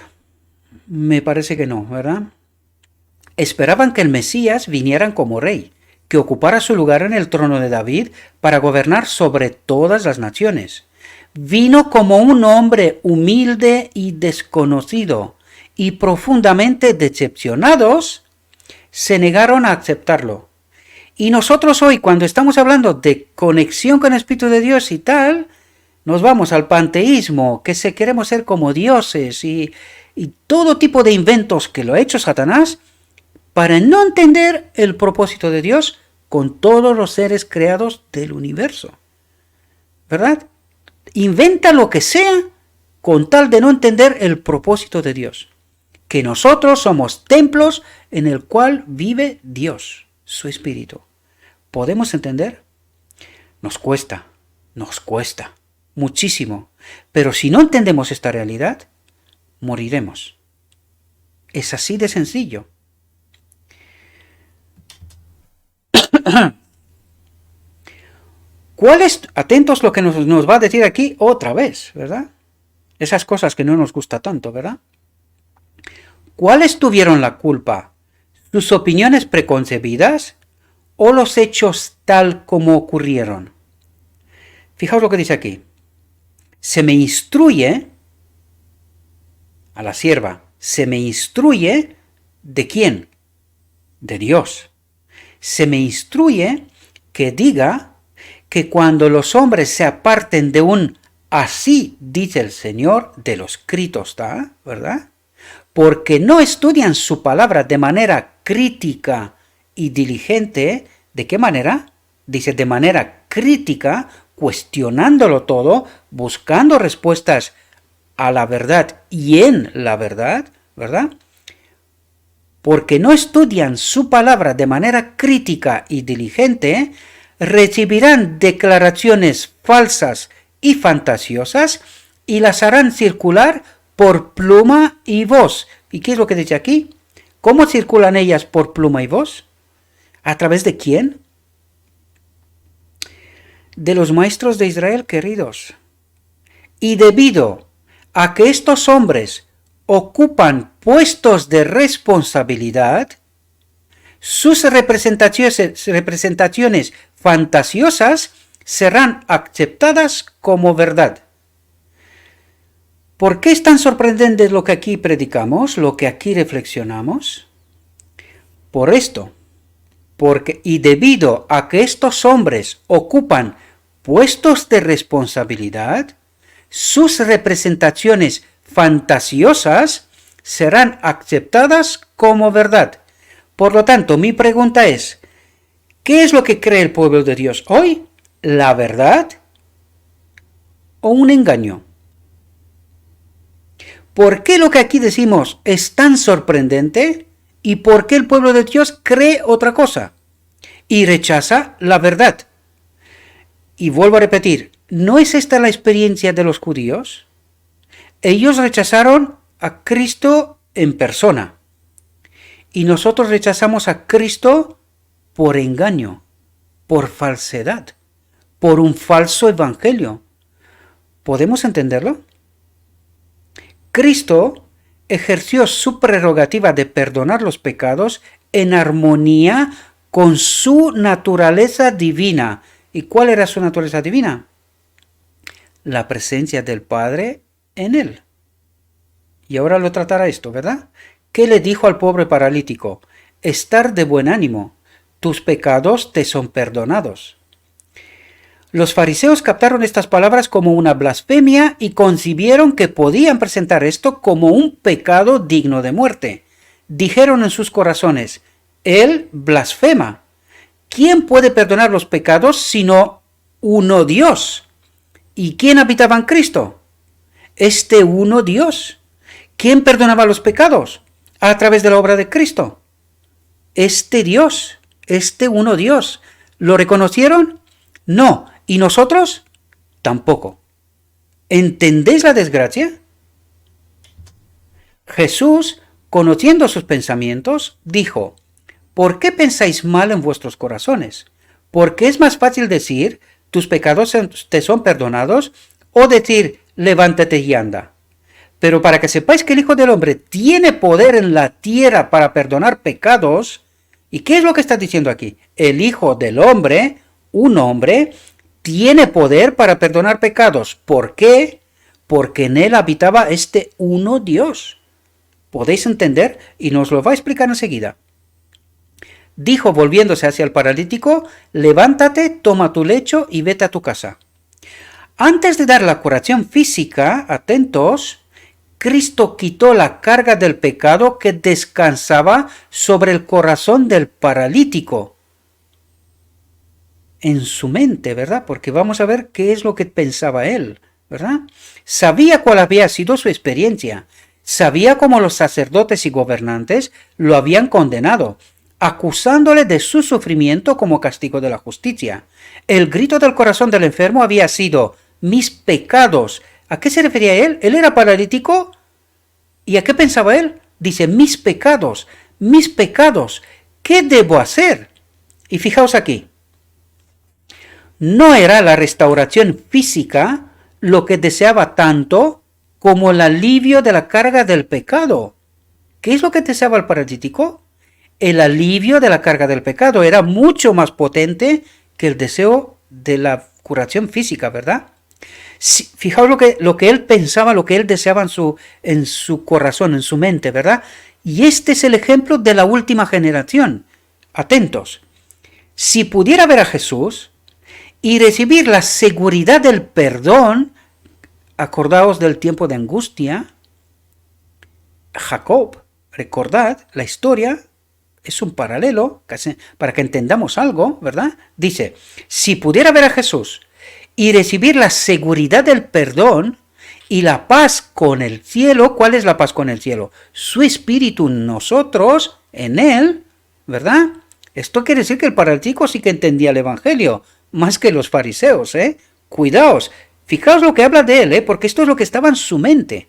Me parece que no, ¿verdad? Esperaban que el Mesías viniera como rey, que ocupara su lugar en el trono de David para gobernar sobre todas las naciones. Vino como un hombre humilde y desconocido, y profundamente decepcionados, se negaron a aceptarlo. Y nosotros hoy, cuando estamos hablando de conexión con el Espíritu de Dios y tal, nos vamos al panteísmo, que queremos ser como dioses y todo tipo de inventos que lo ha hecho Satanás para no entender el propósito de Dios con todos los seres creados del universo. ¿Verdad? Inventa lo que sea con tal de no entender el propósito de Dios. Que nosotros somos templos en el cual vive Dios, su Espíritu. ¿Podemos entender? Nos cuesta muchísimo. Pero si no entendemos esta realidad, moriremos. Es así de sencillo. ¿Cuál es, atentos lo que nos va a decir aquí otra vez, ¿verdad? Esas cosas que no nos gusta tanto, ¿verdad? ¿Cuáles tuvieron la culpa? ¿Sus opiniones preconcebidas o los hechos tal como ocurrieron? Fijaos lo que dice aquí. Se me instruye a la sierva. Se me instruye ¿de quién? De Dios. Se me instruye que diga que cuando los hombres se aparten de un así dice el Señor, de lo escrito está, ¿verdad? Porque no estudian su palabra de manera crítica y diligente. ¿De qué manera? Dice de manera crítica, cuestionándolo todo, buscando respuestas a la verdad y en la verdad, ¿verdad? Porque no estudian su palabra de manera crítica y diligente, recibirán declaraciones falsas y fantasiosas y las harán circular por pluma y voz. ¿Y qué es lo que dice aquí? ¿Cómo circulan ellas por pluma y voz? ¿A través de quién? De los maestros de Israel, queridos. Y debido a que estos hombres ocupan puestos de responsabilidad, sus representaciones fantasiosas serán aceptadas como verdad. ¿Por qué es tan sorprendente lo que aquí predicamos, lo que aquí reflexionamos? Por esto, y debido a que estos hombres ocupan puestos de responsabilidad, sus representaciones fantasiosas serán aceptadas como verdad. Por lo tanto, mi pregunta es, ¿qué es lo que cree el pueblo de Dios hoy? ¿La verdad o un engaño? ¿Por qué lo que aquí decimos es tan sorprendente? ¿Y por qué el pueblo de Dios cree otra cosa? Y rechaza la verdad. Y vuelvo a repetir, ¿no es esta la experiencia de los judíos? Ellos rechazaron a Cristo en persona. Y nosotros rechazamos a Cristo por engaño, por falsedad, por un falso evangelio. ¿Podemos entenderlo? Cristo ejerció su prerrogativa de perdonar los pecados en armonía con su naturaleza divina. ¿Y cuál era su naturaleza divina? La presencia del Padre en él. Y ahora lo tratará esto, ¿verdad? ¿Qué le dijo al pobre paralítico? Estar de buen ánimo, tus pecados te son perdonados. Los fariseos captaron estas palabras como una blasfemia y concibieron que podían presentar esto como un pecado digno de muerte. Dijeron en sus corazones, él blasfema. ¿Quién puede perdonar los pecados sino uno Dios? ¿Y quién habitaba en Cristo? Este uno Dios. ¿Quién perdonaba los pecados? A través de la obra de Cristo. Este Dios, este uno Dios. ¿Lo reconocieron? No. ¿Y nosotros? Tampoco. ¿Entendéis la desgracia? Jesús, conociendo sus pensamientos, dijo, ¿por qué pensáis mal en vuestros corazones? Porque es más fácil decir, tus pecados te son perdonados, o decir, levántate y anda. Pero para que sepáis que el Hijo del Hombre tiene poder en la tierra para perdonar pecados, ¿y qué es lo que está diciendo aquí? El Hijo del Hombre, un hombre, tiene poder para perdonar pecados. ¿Por qué? Porque en él habitaba este uno Dios. ¿Podéis entender? Y nos lo va a explicar enseguida. Dijo volviéndose hacia el paralítico, levántate, toma tu lecho y vete a tu casa. Antes de dar la curación física, atentos, Cristo quitó la carga del pecado que descansaba sobre el corazón del paralítico. En su mente, ¿verdad? Porque vamos a ver qué es lo que pensaba él, ¿verdad? Sabía cuál había sido su experiencia. Sabía cómo los sacerdotes y gobernantes lo habían condenado, acusándole de su sufrimiento como castigo de la justicia. El grito del corazón del enfermo había sido, mis pecados. ¿A qué se refería él? Él era paralítico. ¿Y a qué pensaba él? Dice, mis pecados, ¿qué debo hacer? Y fijaos aquí, no era la restauración física lo que deseaba tanto como el alivio de la carga del pecado. ¿Qué es lo que deseaba el paralítico? El alivio de la carga del pecado era mucho más potente que el deseo de la curación física, ¿verdad? Fijaos lo que él pensaba, lo que él deseaba en su corazón, en su mente, ¿verdad? Y este es el ejemplo de la última generación. Atentos. Si pudiera ver a Jesús y recibir la seguridad del perdón. Acordaos del tiempo de angustia. Jacob, recordad la historia, es un paralelo para que entendamos algo, ¿verdad? Dice, si pudiera ver a Jesús y recibir la seguridad del perdón y la paz con el cielo, ¿cuál es la paz con el cielo? Su espíritu en nosotros, en él, ¿verdad? Esto quiere decir que el paralítico sí que entendía el evangelio, más que los fariseos, ¿eh? Cuidaos, fijaos lo que habla de él, ¿eh? Porque esto es lo que estaba en su mente.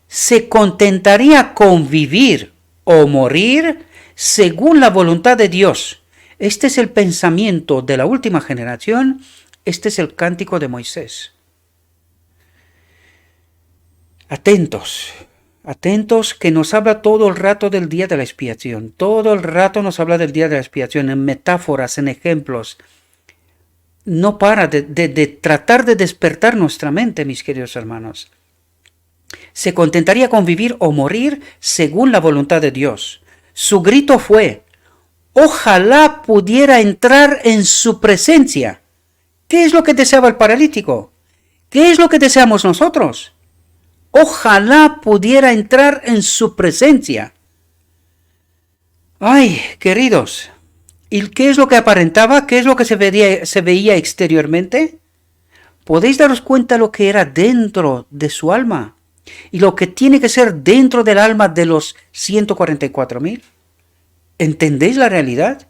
Se contentaría con vivir o morir según la voluntad de Dios. Este es el pensamiento de la última generación, este es el cántico de Moisés. Atentos, atentos, que nos habla todo el rato del día de la expiación, todo el rato nos habla del día de la expiación, en metáforas, en ejemplos. No para de tratar de despertar nuestra mente, mis queridos hermanos. Se contentaría con vivir o morir según la voluntad de Dios. Su grito fue, ojalá pudiera entrar en su presencia. ¿Qué es lo que deseaba el paralítico? ¿Qué es lo que deseamos nosotros? Ojalá pudiera entrar en su presencia. Ay, queridos, ¿y qué es lo que aparentaba? ¿Qué es lo que se veía exteriormente? ¿Podéis daros cuenta lo que era dentro de su alma? Y lo que tiene que ser dentro del alma de los 144.000. ¿Entendéis la realidad?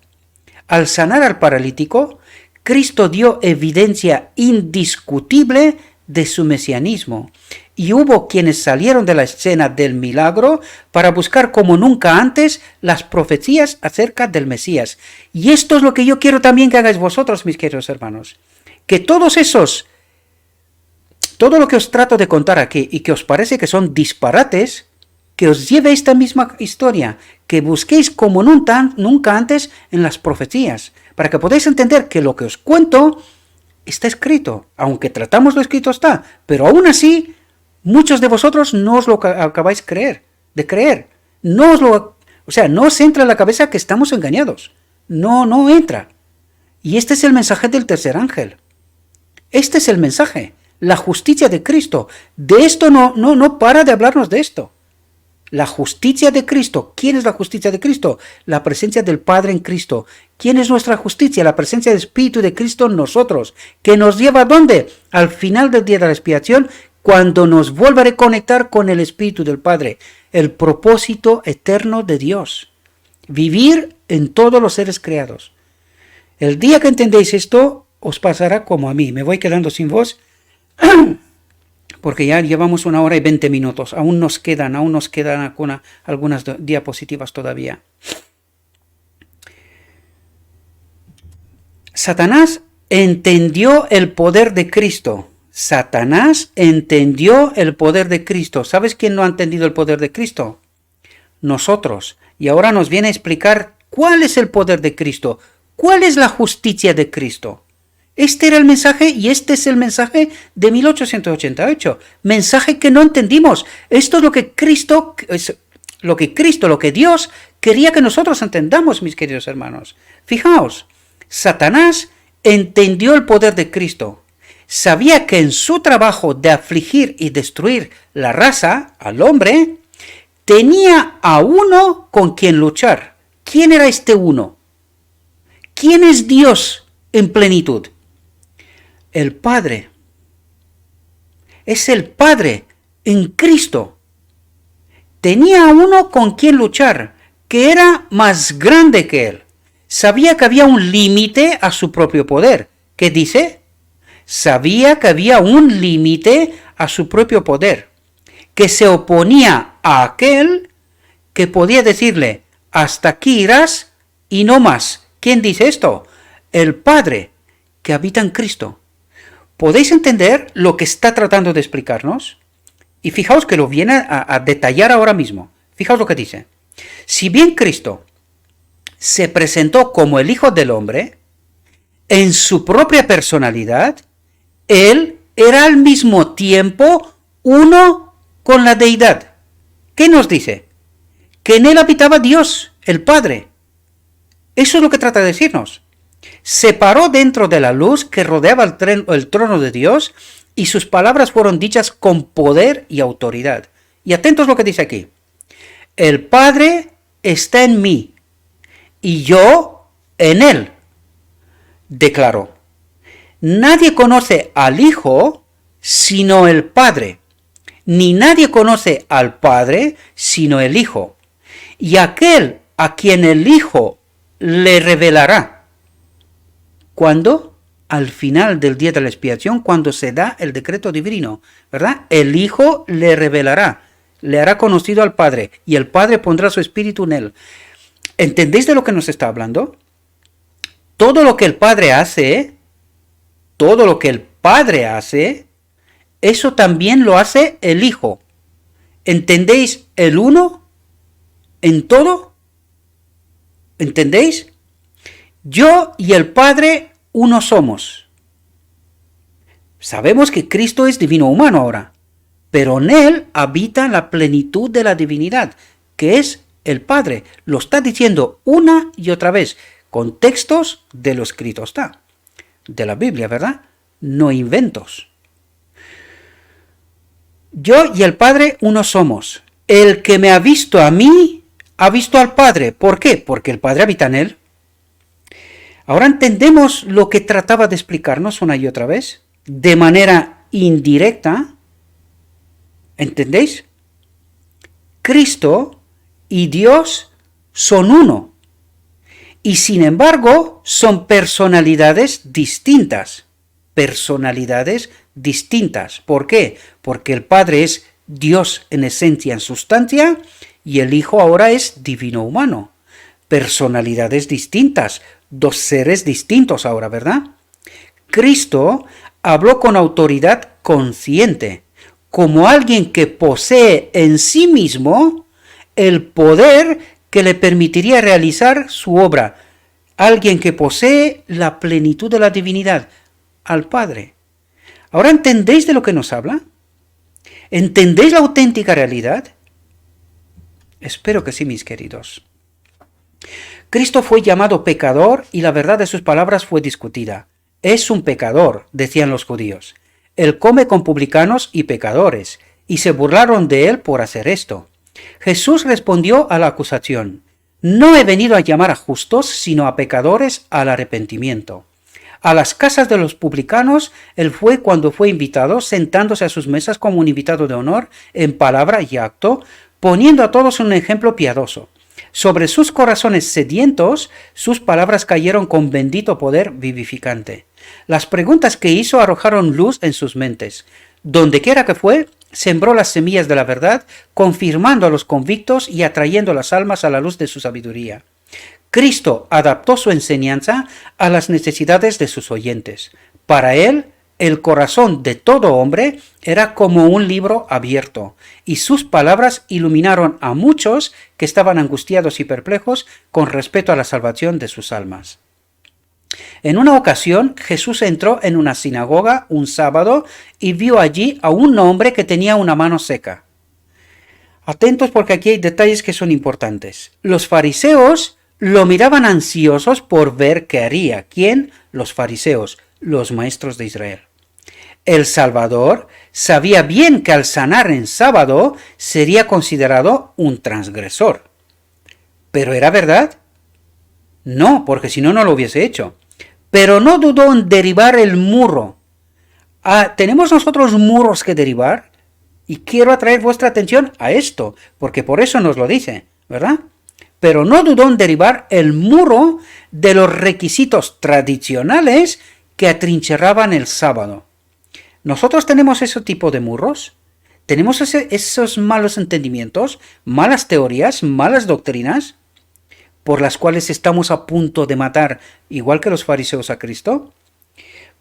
Al sanar al paralítico, Cristo dio evidencia indiscutible de su mesianismo. Y hubo quienes salieron de la escena del milagro para buscar como nunca antes las profecías acerca del Mesías. Y esto es lo que yo quiero también que hagáis vosotros, mis queridos hermanos. Que todo lo que os trato de contar aquí y que os parece que son disparates, que os lleve esta misma historia, que busquéis como nunca antes en las profecías, para que podáis entender que lo que os cuento está escrito, aunque tratamos lo escrito está, pero aún así muchos de vosotros no os lo acabáis de creer. No os entra en la cabeza que estamos engañados. No entra. Y este es el mensaje del tercer ángel. Este es el mensaje. La justicia de Cristo. De esto no para de hablarnos de esto. La justicia de Cristo. ¿Quién es la justicia de Cristo? La presencia del Padre en Cristo. ¿Quién es nuestra justicia? La presencia del Espíritu de Cristo en nosotros. ¿Que nos lleva a dónde? Al final del día de la expiación, cuando nos vuelva a reconectar con el Espíritu del Padre. El propósito eterno de Dios. Vivir en todos los seres creados. El día que entendéis esto, os pasará como a mí. Me voy quedando sin voz. Porque ya llevamos 1 hora y 20 minutos, aún nos quedan algunas diapositivas todavía. Satanás entendió el poder de Cristo. Satanás entendió el poder de Cristo. ¿Sabes quién no ha entendido el poder de Cristo? Nosotros. Y ahora nos viene a explicar cuál es el poder de Cristo, cuál es la justicia de Cristo. Este era el mensaje y este es el mensaje de 1888. Mensaje que no entendimos. Esto es lo que Dios quería que nosotros entendamos, mis queridos hermanos. Fijaos, Satanás entendió el poder de Cristo. Sabía que en su trabajo de afligir y destruir la raza, al hombre, tenía a uno con quien luchar. ¿Quién era este uno? ¿Quién es Dios en plenitud? El Padre. Es el Padre en Cristo. Tenía a uno con quien luchar, que era más grande que él. Sabía que había un límite a su propio poder. ¿Qué dice? Sabía que había un límite a su propio poder, que se oponía a aquel que podía decirle, hasta aquí irás y no más. ¿Quién dice esto? El Padre que habita en Cristo. ¿Podéis entender lo que está tratando de explicarnos? Y fijaos que lo viene a detallar ahora mismo. Fijaos lo que dice. Si bien Cristo se presentó como el Hijo del Hombre, en su propia personalidad, Él era al mismo tiempo uno con la deidad. ¿Qué nos dice? Que en Él habitaba Dios, el Padre. Eso es lo que trata de decirnos. Se paró dentro de la luz que rodeaba el trono de Dios y sus palabras fueron dichas con poder y autoridad. Y atentos a lo que dice aquí. El Padre está en mí y yo en él, declaró. Nadie conoce al Hijo sino el Padre, ni nadie conoce al Padre sino el Hijo, y aquel a quien el Hijo le revelará. ¿Cuándo? Al final del día de la expiación, cuando se da el decreto divino, ¿verdad? El Hijo le revelará, le hará conocido al Padre, y el Padre pondrá su espíritu en él. ¿Entendéis de lo que nos está hablando? Todo lo que el Padre hace, eso también lo hace el Hijo. ¿Entendéis el uno en todo? ¿Entendéis? Yo y el Padre uno somos. Sabemos que Cristo es divino humano ahora, pero en él habita la plenitud de la divinidad, que es el Padre. Lo está diciendo una y otra vez, con textos de lo escrito está, de la Biblia, ¿verdad? No inventos. Yo y el Padre uno somos. El que me ha visto a mí, ha visto al Padre. ¿Por qué? Porque el Padre habita en él. Ahora entendemos lo que trataba de explicarnos una y otra vez, de manera indirecta. ¿Entendéis? Cristo y Dios son uno. Y sin embargo, son personalidades distintas. Personalidades distintas. ¿Por qué? Porque el Padre es Dios en esencia, en sustancia, y el Hijo ahora es divino humano. Personalidades distintas, dos seres distintos ahora, ¿verdad? Cristo habló con autoridad consciente, como alguien que posee en sí mismo el poder que le permitiría realizar su obra, alguien que posee la plenitud de la divinidad, al Padre. ¿Ahora entendéis de lo que nos habla? ¿Entendéis la auténtica realidad? Espero que sí, mis queridos. Cristo fue llamado pecador y la verdad de sus palabras fue discutida. Es un pecador, decían los judíos. Él come con publicanos y pecadores, y se burlaron de él por hacer esto. Jesús respondió a la acusación: no he venido a llamar a justos, sino a pecadores al arrepentimiento. A las casas de los publicanos él fue cuando fue invitado, sentándose a sus mesas como un invitado de honor, en palabra y acto, poniendo a todos un ejemplo piadoso. Sobre sus corazones sedientos, sus palabras cayeron con bendito poder vivificante. Las preguntas que hizo arrojaron luz en sus mentes. Dondequiera que fue, sembró las semillas de la verdad, confirmando a los convictos y atrayendo las almas a la luz de su sabiduría. Cristo adaptó su enseñanza a las necesidades de sus oyentes. Para él, el corazón de todo hombre era como un libro abierto, y sus palabras iluminaron a muchos que estaban angustiados y perplejos con respecto a la salvación de sus almas. En una ocasión, Jesús entró en una sinagoga un sábado y vio allí a un hombre que tenía una mano seca. Atentos porque aquí hay detalles que son importantes. Los fariseos lo miraban ansiosos por ver qué haría. ¿Quién? Los fariseos, los maestros de Israel. El Salvador sabía bien que al sanar en sábado sería considerado un transgresor. ¿Pero era verdad? No, porque si no, no lo hubiese hecho. Pero no dudó en derribar el muro. ¿Tenemos nosotros muros que derribar? Y quiero atraer vuestra atención a esto, porque por eso nos lo dice, ¿verdad? Pero no dudó en derribar el muro de los requisitos tradicionales que atrincheraban el sábado. ¿Nosotros tenemos ese tipo de muros? ¿Tenemos esos malos entendimientos, malas teorías, malas doctrinas, por las cuales estamos a punto de matar, igual que los fariseos, a Cristo?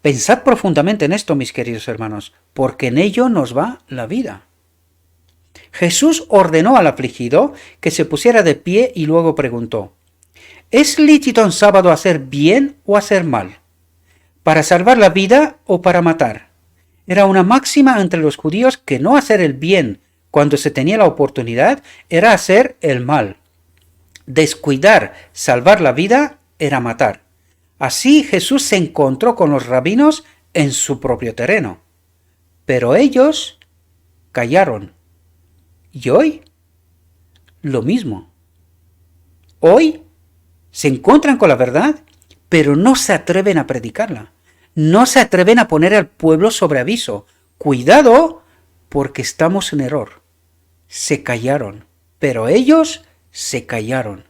Pensad profundamente en esto, mis queridos hermanos, porque en ello nos va la vida. Jesús ordenó al afligido que se pusiera de pie y luego preguntó: ¿es lícito en sábado hacer bien o hacer mal? ¿Para salvar la vida o para matar? Era una máxima entre los judíos que no hacer el bien cuando se tenía la oportunidad era hacer el mal. Descuidar salvar la vida era matar. Así Jesús se encontró con los rabinos en su propio terreno, pero ellos callaron. Y hoy, lo mismo. Hoy se encuentran con la verdad, pero no se atreven a predicarla. No se atreven a poner al pueblo sobre aviso. Cuidado, porque estamos en error. Se callaron, pero ellos se callaron.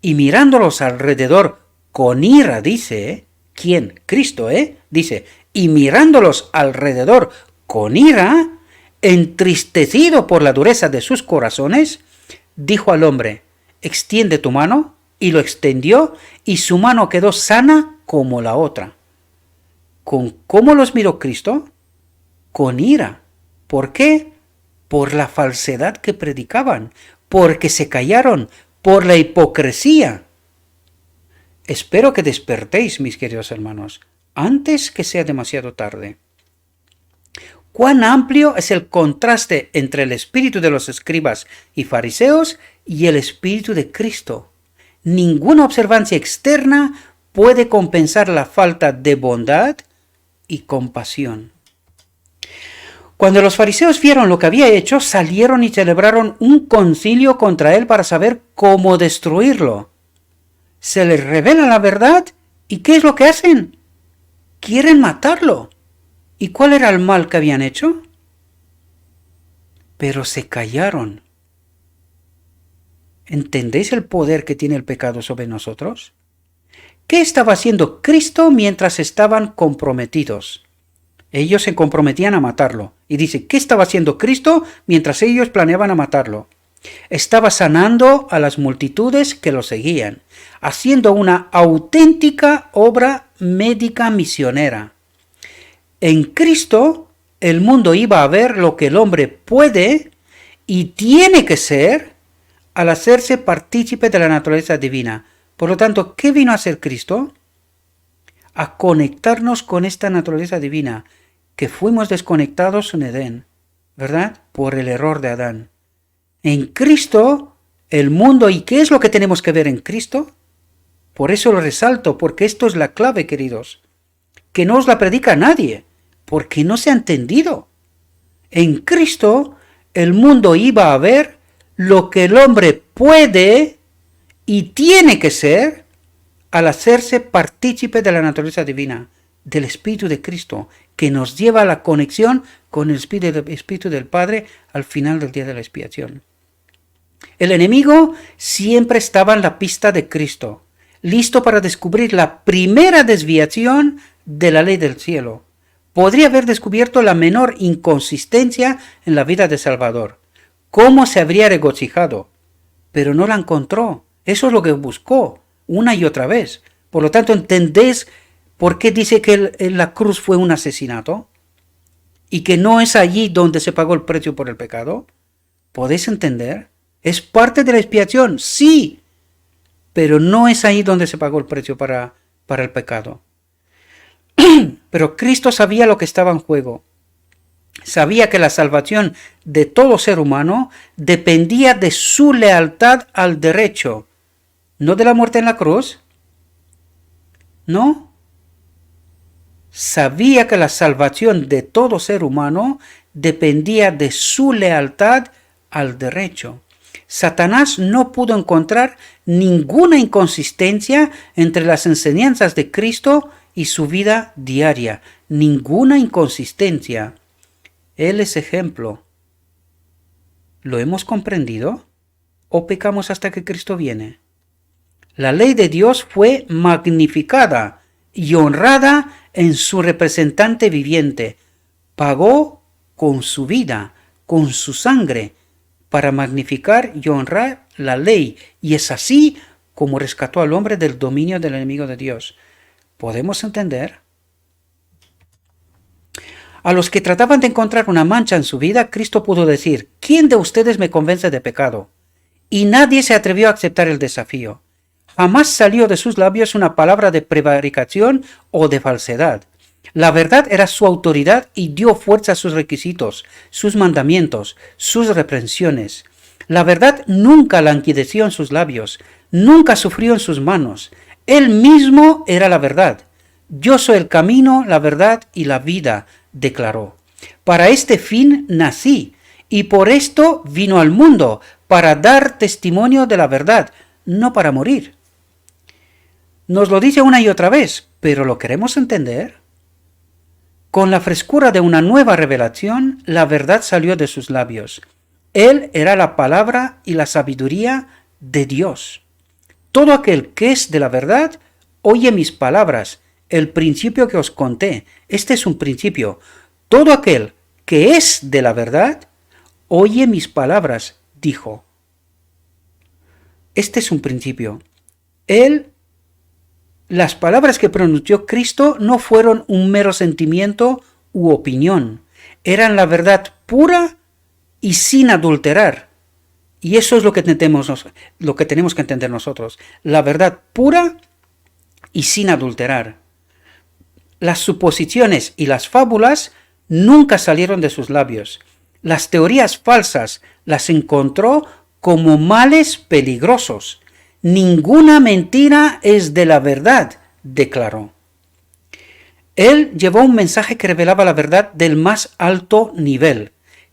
Y mirándolos alrededor con ira, dice, ¿quién? Cristo, dice, y mirándolos alrededor con ira, entristecido por la dureza de sus corazones, dijo al hombre, extiende tu mano, y lo extendió, y su mano quedó sana como la otra. ¿Cómo los miró Cristo? Con ira. ¿Por qué? Por la falsedad que predicaban, porque se callaron, por la hipocresía. Espero que despertéis, mis queridos hermanos, antes que sea demasiado tarde. Cuán amplio es el contraste entre el espíritu de los escribas y fariseos y el espíritu de Cristo. Ninguna observancia externa puede compensar la falta de bondad y compasión. Cuando los fariseos vieron lo que había hecho, salieron y celebraron un concilio contra él para saber cómo destruirlo. Se les revela la verdad y ¿qué es lo que hacen? Quieren matarlo. ¿Y cuál era el mal que habían hecho? Pero se callaron. ¿Entendéis el poder que tiene el pecado sobre nosotros? ¿Qué estaba haciendo Cristo mientras estaban comprometidos? Ellos se comprometían a matarlo. Y dice, ¿qué estaba haciendo Cristo mientras ellos planeaban a matarlo? Estaba sanando a las multitudes que lo seguían, haciendo una auténtica obra médica misionera. En Cristo, el mundo iba a ver lo que el hombre puede y tiene que ser al hacerse partícipe de la naturaleza divina. Por lo tanto, ¿qué vino a hacer Cristo? A conectarnos con esta naturaleza divina, que fuimos desconectados en Edén, ¿verdad? Por el error de Adán. En Cristo, el mundo, ¿y qué es lo que tenemos que ver en Cristo? Por eso lo resalto, porque esto es la clave, queridos. Que no os la predica nadie, porque no se ha entendido. En Cristo, el mundo iba a ver lo que el hombre puede y tiene que ser al hacerse partícipe de la naturaleza divina, del Espíritu de Cristo, que nos lleva a la conexión con el Espíritu del Padre al final del día de la expiación. El enemigo siempre estaba en la pista de Cristo, listo para descubrir la primera desviación de la ley del cielo. Podría haber descubierto la menor inconsistencia en la vida de Salvador. ¿Cómo se habría regocijado? Pero no la encontró. Eso es lo que buscó una y otra vez. Por lo tanto, ¿entendéis por qué dice que la cruz fue un asesinato? ¿Y que no es allí donde se pagó el precio por el pecado? ¿Podéis entender? ¿Es parte de la expiación? Sí, pero no es ahí donde se pagó el precio para el pecado. Pero Cristo sabía lo que estaba en juego. Sabía que la salvación de todo ser humano dependía de su lealtad al derecho, no de la muerte en la cruz. No. Sabía que la salvación de todo ser humano dependía de su lealtad al derecho. Satanás no pudo encontrar ninguna inconsistencia entre las enseñanzas de Cristo y su vida diaria. Ninguna inconsistencia. Él es ejemplo. ¿Lo hemos comprendido? ¿O pecamos hasta que Cristo viene? La ley de Dios fue magnificada y honrada en su representante viviente. Pagó con su vida, con su sangre, para magnificar y honrar la ley. Y es así como rescató al hombre del dominio del enemigo de Dios. ¿Podemos entender? A los que trataban de encontrar una mancha en su vida, Cristo pudo decir, ¿quién de ustedes me convence de pecado? Y nadie se atrevió a aceptar el desafío. Jamás salió de sus labios una palabra de prevaricación o de falsedad. La verdad era su autoridad y dio fuerza a sus requisitos, sus mandamientos, sus reprensiones. La verdad nunca languideció en sus labios, nunca sufrió en sus manos. Él mismo era la verdad. Yo soy el camino, la verdad y la vida, declaró. Para este fin nací, y por esto vino al mundo, para dar testimonio de la verdad, no para morir. Nos lo dice una y otra vez, pero ¿lo queremos entender? Con la frescura de una nueva revelación, la verdad salió de sus labios. Él era la palabra y la sabiduría de Dios. Todo aquel que es de la verdad, oye mis palabras, el principio que os conté. Este es un principio. Todo aquel que es de la verdad, oye mis palabras, dijo. Este es un principio. Las palabras que pronunció Cristo no fueron un mero sentimiento u opinión. Eran la verdad pura y sin adulterar. Y eso es lo que tenemos que entender nosotros. La verdad pura y sin adulterar. Las suposiciones y las fábulas nunca salieron de sus labios. Las teorías falsas las encontró como males peligrosos. Ninguna mentira es de la verdad, declaró. Él llevó un mensaje que revelaba la verdad del más alto nivel.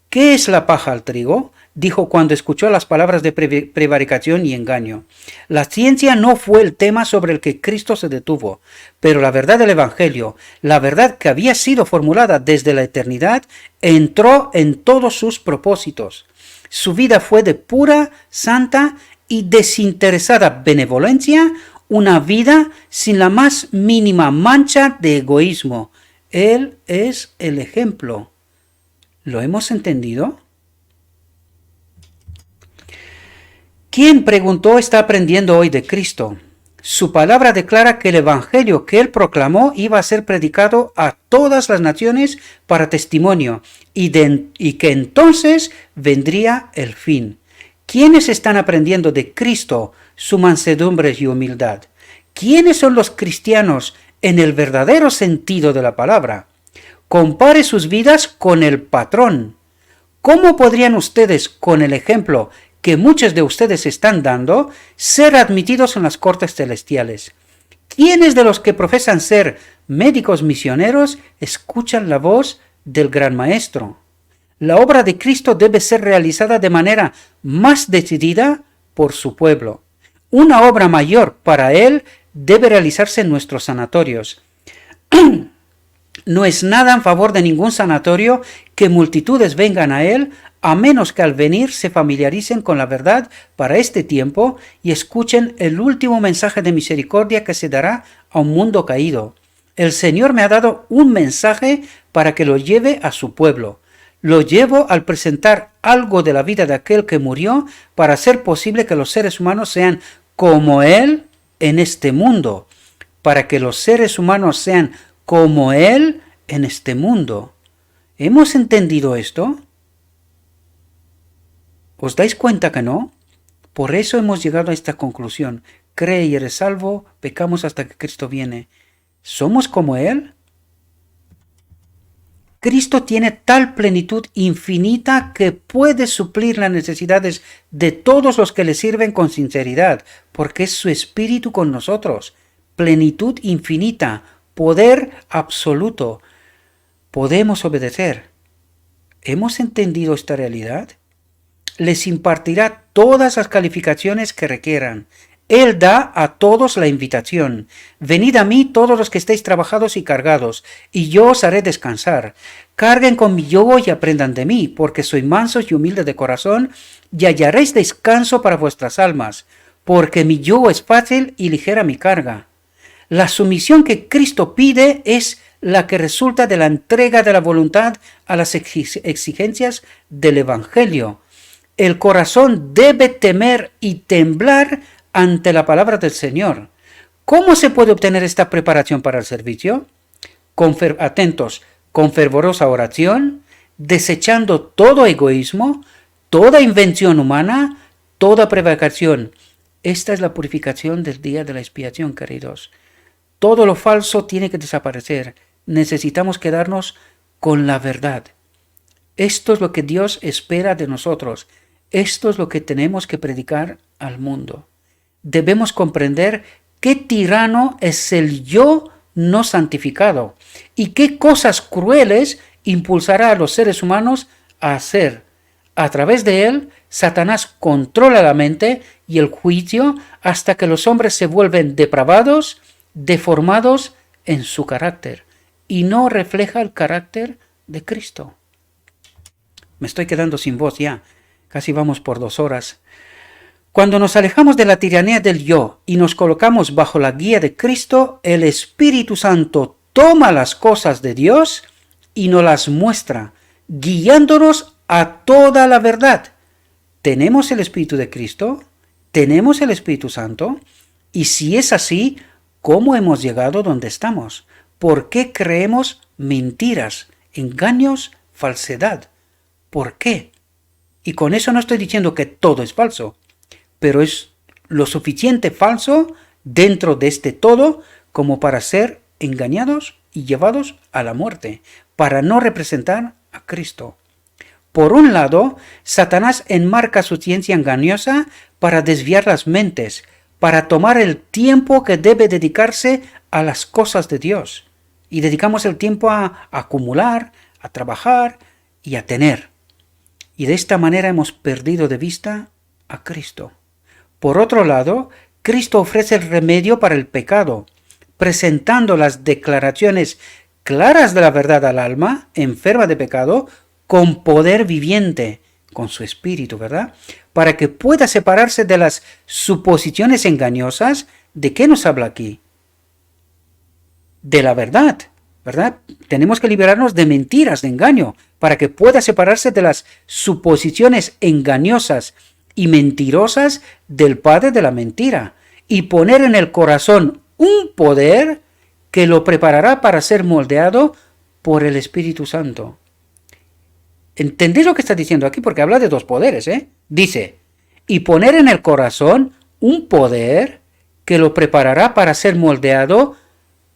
¿Qué es la paja al trigo?, dijo cuando escuchó las palabras de prevaricación y engaño. La ciencia no fue el tema sobre el que Cristo se detuvo, pero la verdad del Evangelio, la verdad que había sido formulada desde la eternidad, entró en todos sus propósitos. Su vida fue de pura, santa y desinteresada benevolencia, una vida sin la más mínima mancha de egoísmo. Él es el ejemplo. ¿Lo hemos entendido? ¿Quién, preguntó, está aprendiendo hoy de Cristo? Su palabra declara que el evangelio que él proclamó iba a ser predicado a todas las naciones para testimonio y que entonces vendría el fin. ¿Quiénes están aprendiendo de Cristo su mansedumbre y humildad? ¿Quiénes son los cristianos en el verdadero sentido de la palabra? Compare sus vidas con el patrón. ¿Cómo podrían ustedes, con el ejemplo que muchos de ustedes están dando, ser admitidos en las cortes celestiales? ¿Quiénes de los que profesan ser médicos misioneros escuchan la voz del gran maestro? La obra de Cristo debe ser realizada de manera más decidida por su pueblo. Una obra mayor para él debe realizarse en nuestros sanatorios. No es nada en favor de ningún sanatorio que multitudes vengan a él, a menos que al venir se familiaricen con la verdad para este tiempo y escuchen el último mensaje de misericordia que se dará a un mundo caído. El Señor me ha dado un mensaje para que lo lleve a su pueblo. Lo llevo al presentar algo de la vida de aquel que murió para hacer posible que los seres humanos sean como Él en este mundo, para que los seres humanos sean como Él en este mundo. ¿Hemos entendido esto? ¿Os dais cuenta que no? Por eso hemos llegado a esta conclusión. Cree y eres salvo, pecamos hasta que Cristo viene. ¿Somos como Él? Cristo tiene tal plenitud infinita que puede suplir las necesidades de todos los que le sirven con sinceridad, porque es su Espíritu con nosotros. Plenitud infinita, poder absoluto. Podemos obedecer. ¿Hemos entendido esta realidad? Les impartirá todas las calificaciones que requieran. Él da a todos la invitación. Venid a mí todos los que estéis trabajados y cargados, y yo os haré descansar. Carguen con mi yugo y aprendan de mí, porque soy manso y humilde de corazón, y hallaréis descanso para vuestras almas, porque mi yugo es fácil y ligera mi carga. La sumisión que Cristo pide es la que resulta de la entrega de la voluntad a las exigencias del Evangelio. El corazón debe temer y temblar ante la palabra del Señor. ¿Cómo se puede obtener esta preparación para el servicio? Atentos, con fervorosa oración, desechando todo egoísmo, toda invención humana, toda prevaricación. Esta es la purificación del día de la expiación, queridos. Todo lo falso tiene que desaparecer. Necesitamos quedarnos con la verdad. Esto es lo que Dios espera de nosotros. Esto es lo que tenemos que predicar al mundo. Debemos comprender qué tirano es el yo no santificado y qué cosas crueles impulsará a los seres humanos a hacer. A través de él, Satanás controla la mente y el juicio hasta que los hombres se vuelven depravados, deformados en su carácter y no refleja el carácter de Cristo. Me estoy quedando sin voz ya, casi vamos por 2 horas. Cuando nos alejamos de la tiranía del yo y nos colocamos bajo la guía de Cristo, el Espíritu Santo toma las cosas de Dios y nos las muestra, guiándonos a toda la verdad. ¿Tenemos el Espíritu de Cristo? ¿Tenemos el Espíritu Santo? Y si es así, ¿cómo hemos llegado donde estamos? ¿Por qué creemos mentiras, engaños, falsedad? ¿Por qué? Y con eso no estoy diciendo que todo es falso, pero es lo suficiente falso dentro de este todo como para ser engañados y llevados a la muerte, para no representar a Cristo. Por un lado, Satanás enmarca su ciencia engañosa para desviar las mentes, para tomar el tiempo que debe dedicarse a las cosas de Dios. Y dedicamos el tiempo a acumular, a trabajar y a tener. Y de esta manera hemos perdido de vista a Cristo. Por otro lado, Cristo ofrece el remedio para el pecado, presentando las declaraciones claras de la verdad al alma enferma de pecado con poder viviente, con su espíritu, ¿verdad? Para que pueda separarse de las suposiciones engañosas. ¿De qué nos habla aquí? De la verdad, ¿verdad? Tenemos que liberarnos de mentiras, de engaño, para que pueda separarse de las suposiciones engañosas y mentirosas del padre de la mentira y poner en el corazón un poder que lo preparará para ser moldeado por el Espíritu Santo. ¿Entendéis lo que está diciendo aquí? Porque habla de 2 poderes, ¿eh? Dice, y poner en el corazón un poder que lo preparará para ser moldeado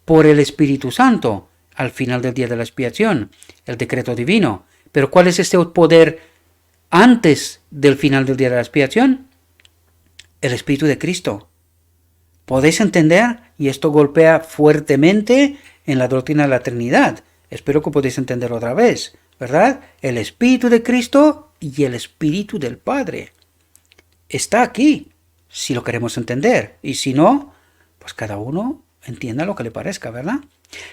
por el Espíritu Santo al final del día de la expiación, el decreto divino. Pero ¿cuál es este poder antes del final del día de la expiación? El Espíritu de Cristo. ¿Podéis entender? Y esto golpea fuertemente en la doctrina de la Trinidad. Espero que podéis entender otra vez, ¿verdad? El Espíritu de Cristo y el Espíritu del Padre. Está aquí, si lo queremos entender. Y si no, pues cada uno entienda lo que le parezca, ¿verdad?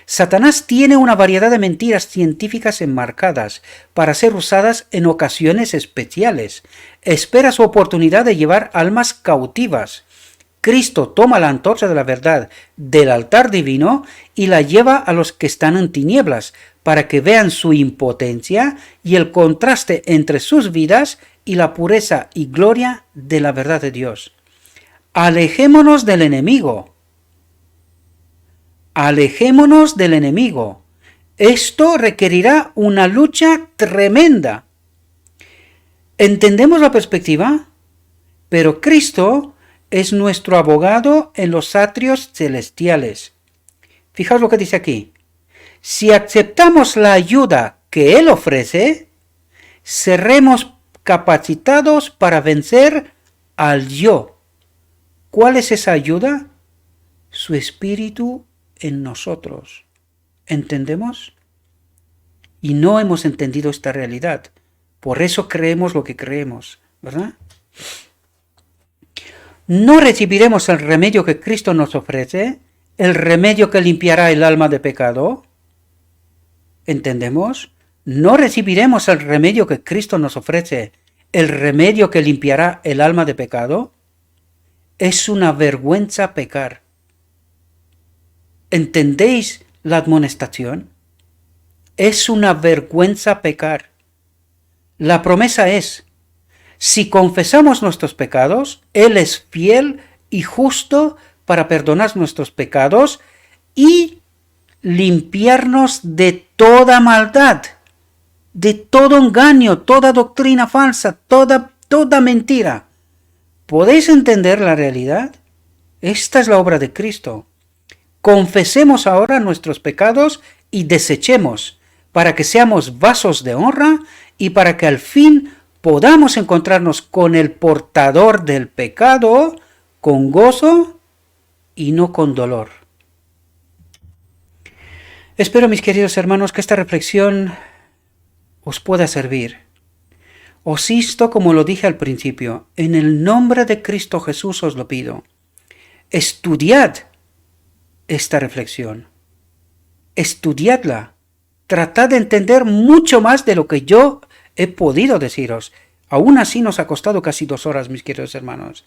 Satanás tiene una variedad de mentiras científicas enmarcadas para ser usadas en ocasiones especiales. Espera su oportunidad de llevar almas cautivas. Cristo toma la antorcha de la verdad del altar divino y la lleva a los que están en tinieblas, para que vean su impotencia y el contraste entre sus vidas y la pureza y gloria de la verdad de Dios. Alejémonos del enemigo. Alejémonos del enemigo. Esto requerirá una lucha tremenda. ¿Entendemos la perspectiva? Pero Cristo es nuestro abogado en los atrios celestiales. Fijaos lo que dice aquí. Si aceptamos la ayuda que Él ofrece, seremos capacitados para vencer al yo. ¿Cuál es esa ayuda? Su Espíritu en nosotros. ¿Entendemos? Y no hemos entendido esta realidad. Por eso creemos lo que creemos, ¿verdad? No recibiremos el remedio que Cristo nos ofrece, el remedio que limpiará el alma de pecado. ¿Entendemos? No recibiremos el remedio que Cristo nos ofrece, el remedio que limpiará el alma de pecado. Es una vergüenza pecar. ¿Entendéis la admonestación? Es una vergüenza pecar. La promesa es, si confesamos nuestros pecados, Él es fiel y justo para perdonar nuestros pecados y limpiarnos de toda maldad, de todo engaño, toda doctrina falsa, toda mentira. ¿Podéis entender la realidad? Esta es la obra de Cristo. Confesemos ahora nuestros pecados y desechemos, para que seamos vasos de honra y para que al fin podamos encontrarnos con el portador del pecado con gozo y no con dolor. Espero, mis queridos hermanos, que esta reflexión os pueda servir. Os insto, como lo dije al principio, en el nombre de Cristo Jesús os lo pido. Estudiad esta reflexión. Estudiadla. Tratad de entender mucho más de lo que yo he podido deciros. Aún así nos ha costado casi 2 horas, mis queridos hermanos.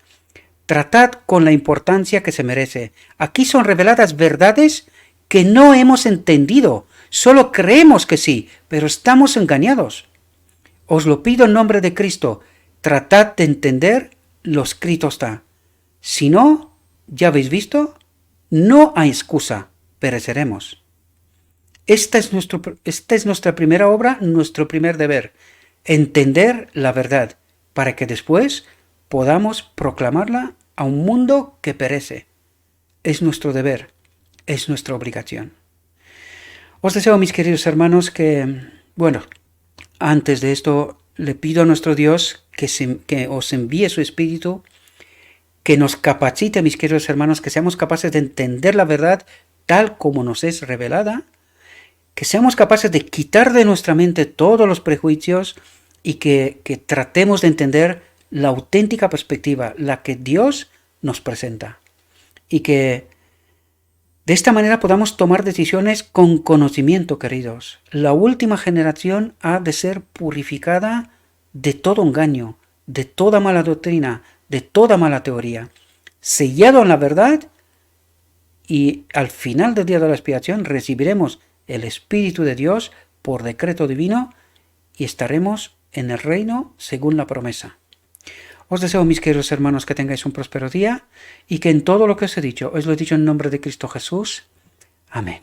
Tratad con la importancia que se merece. Aquí son reveladas verdades que no hemos entendido. Solo creemos que sí, pero estamos engañados. Os lo pido en nombre de Cristo. Tratad de entender lo escrito está. Si no, ya habéis visto, no hay excusa, pereceremos. Esta es nuestra primera obra, nuestro primer deber. Entender la verdad, para que después podamos proclamarla a un mundo que perece. Es nuestro deber, es nuestra obligación. Os deseo, mis queridos hermanos, que, antes de esto le pido a nuestro Dios que os envíe su Espíritu, que nos capacite, mis queridos hermanos, que seamos capaces de entender la verdad tal como nos es revelada, que seamos capaces de quitar de nuestra mente todos los prejuicios y que tratemos de entender la auténtica perspectiva, la que Dios nos presenta. Y que de esta manera podamos tomar decisiones con conocimiento, queridos. La última generación ha de ser purificada de todo engaño, de toda mala doctrina, de toda mala teoría. Sellado en la verdad, y al final del día de la expiación recibiremos el Espíritu de Dios por decreto divino y estaremos en el reino según la promesa. Os deseo, mis queridos hermanos, que tengáis un próspero día y que en todo lo que os he dicho, os lo he dicho en nombre de Cristo Jesús. Amén.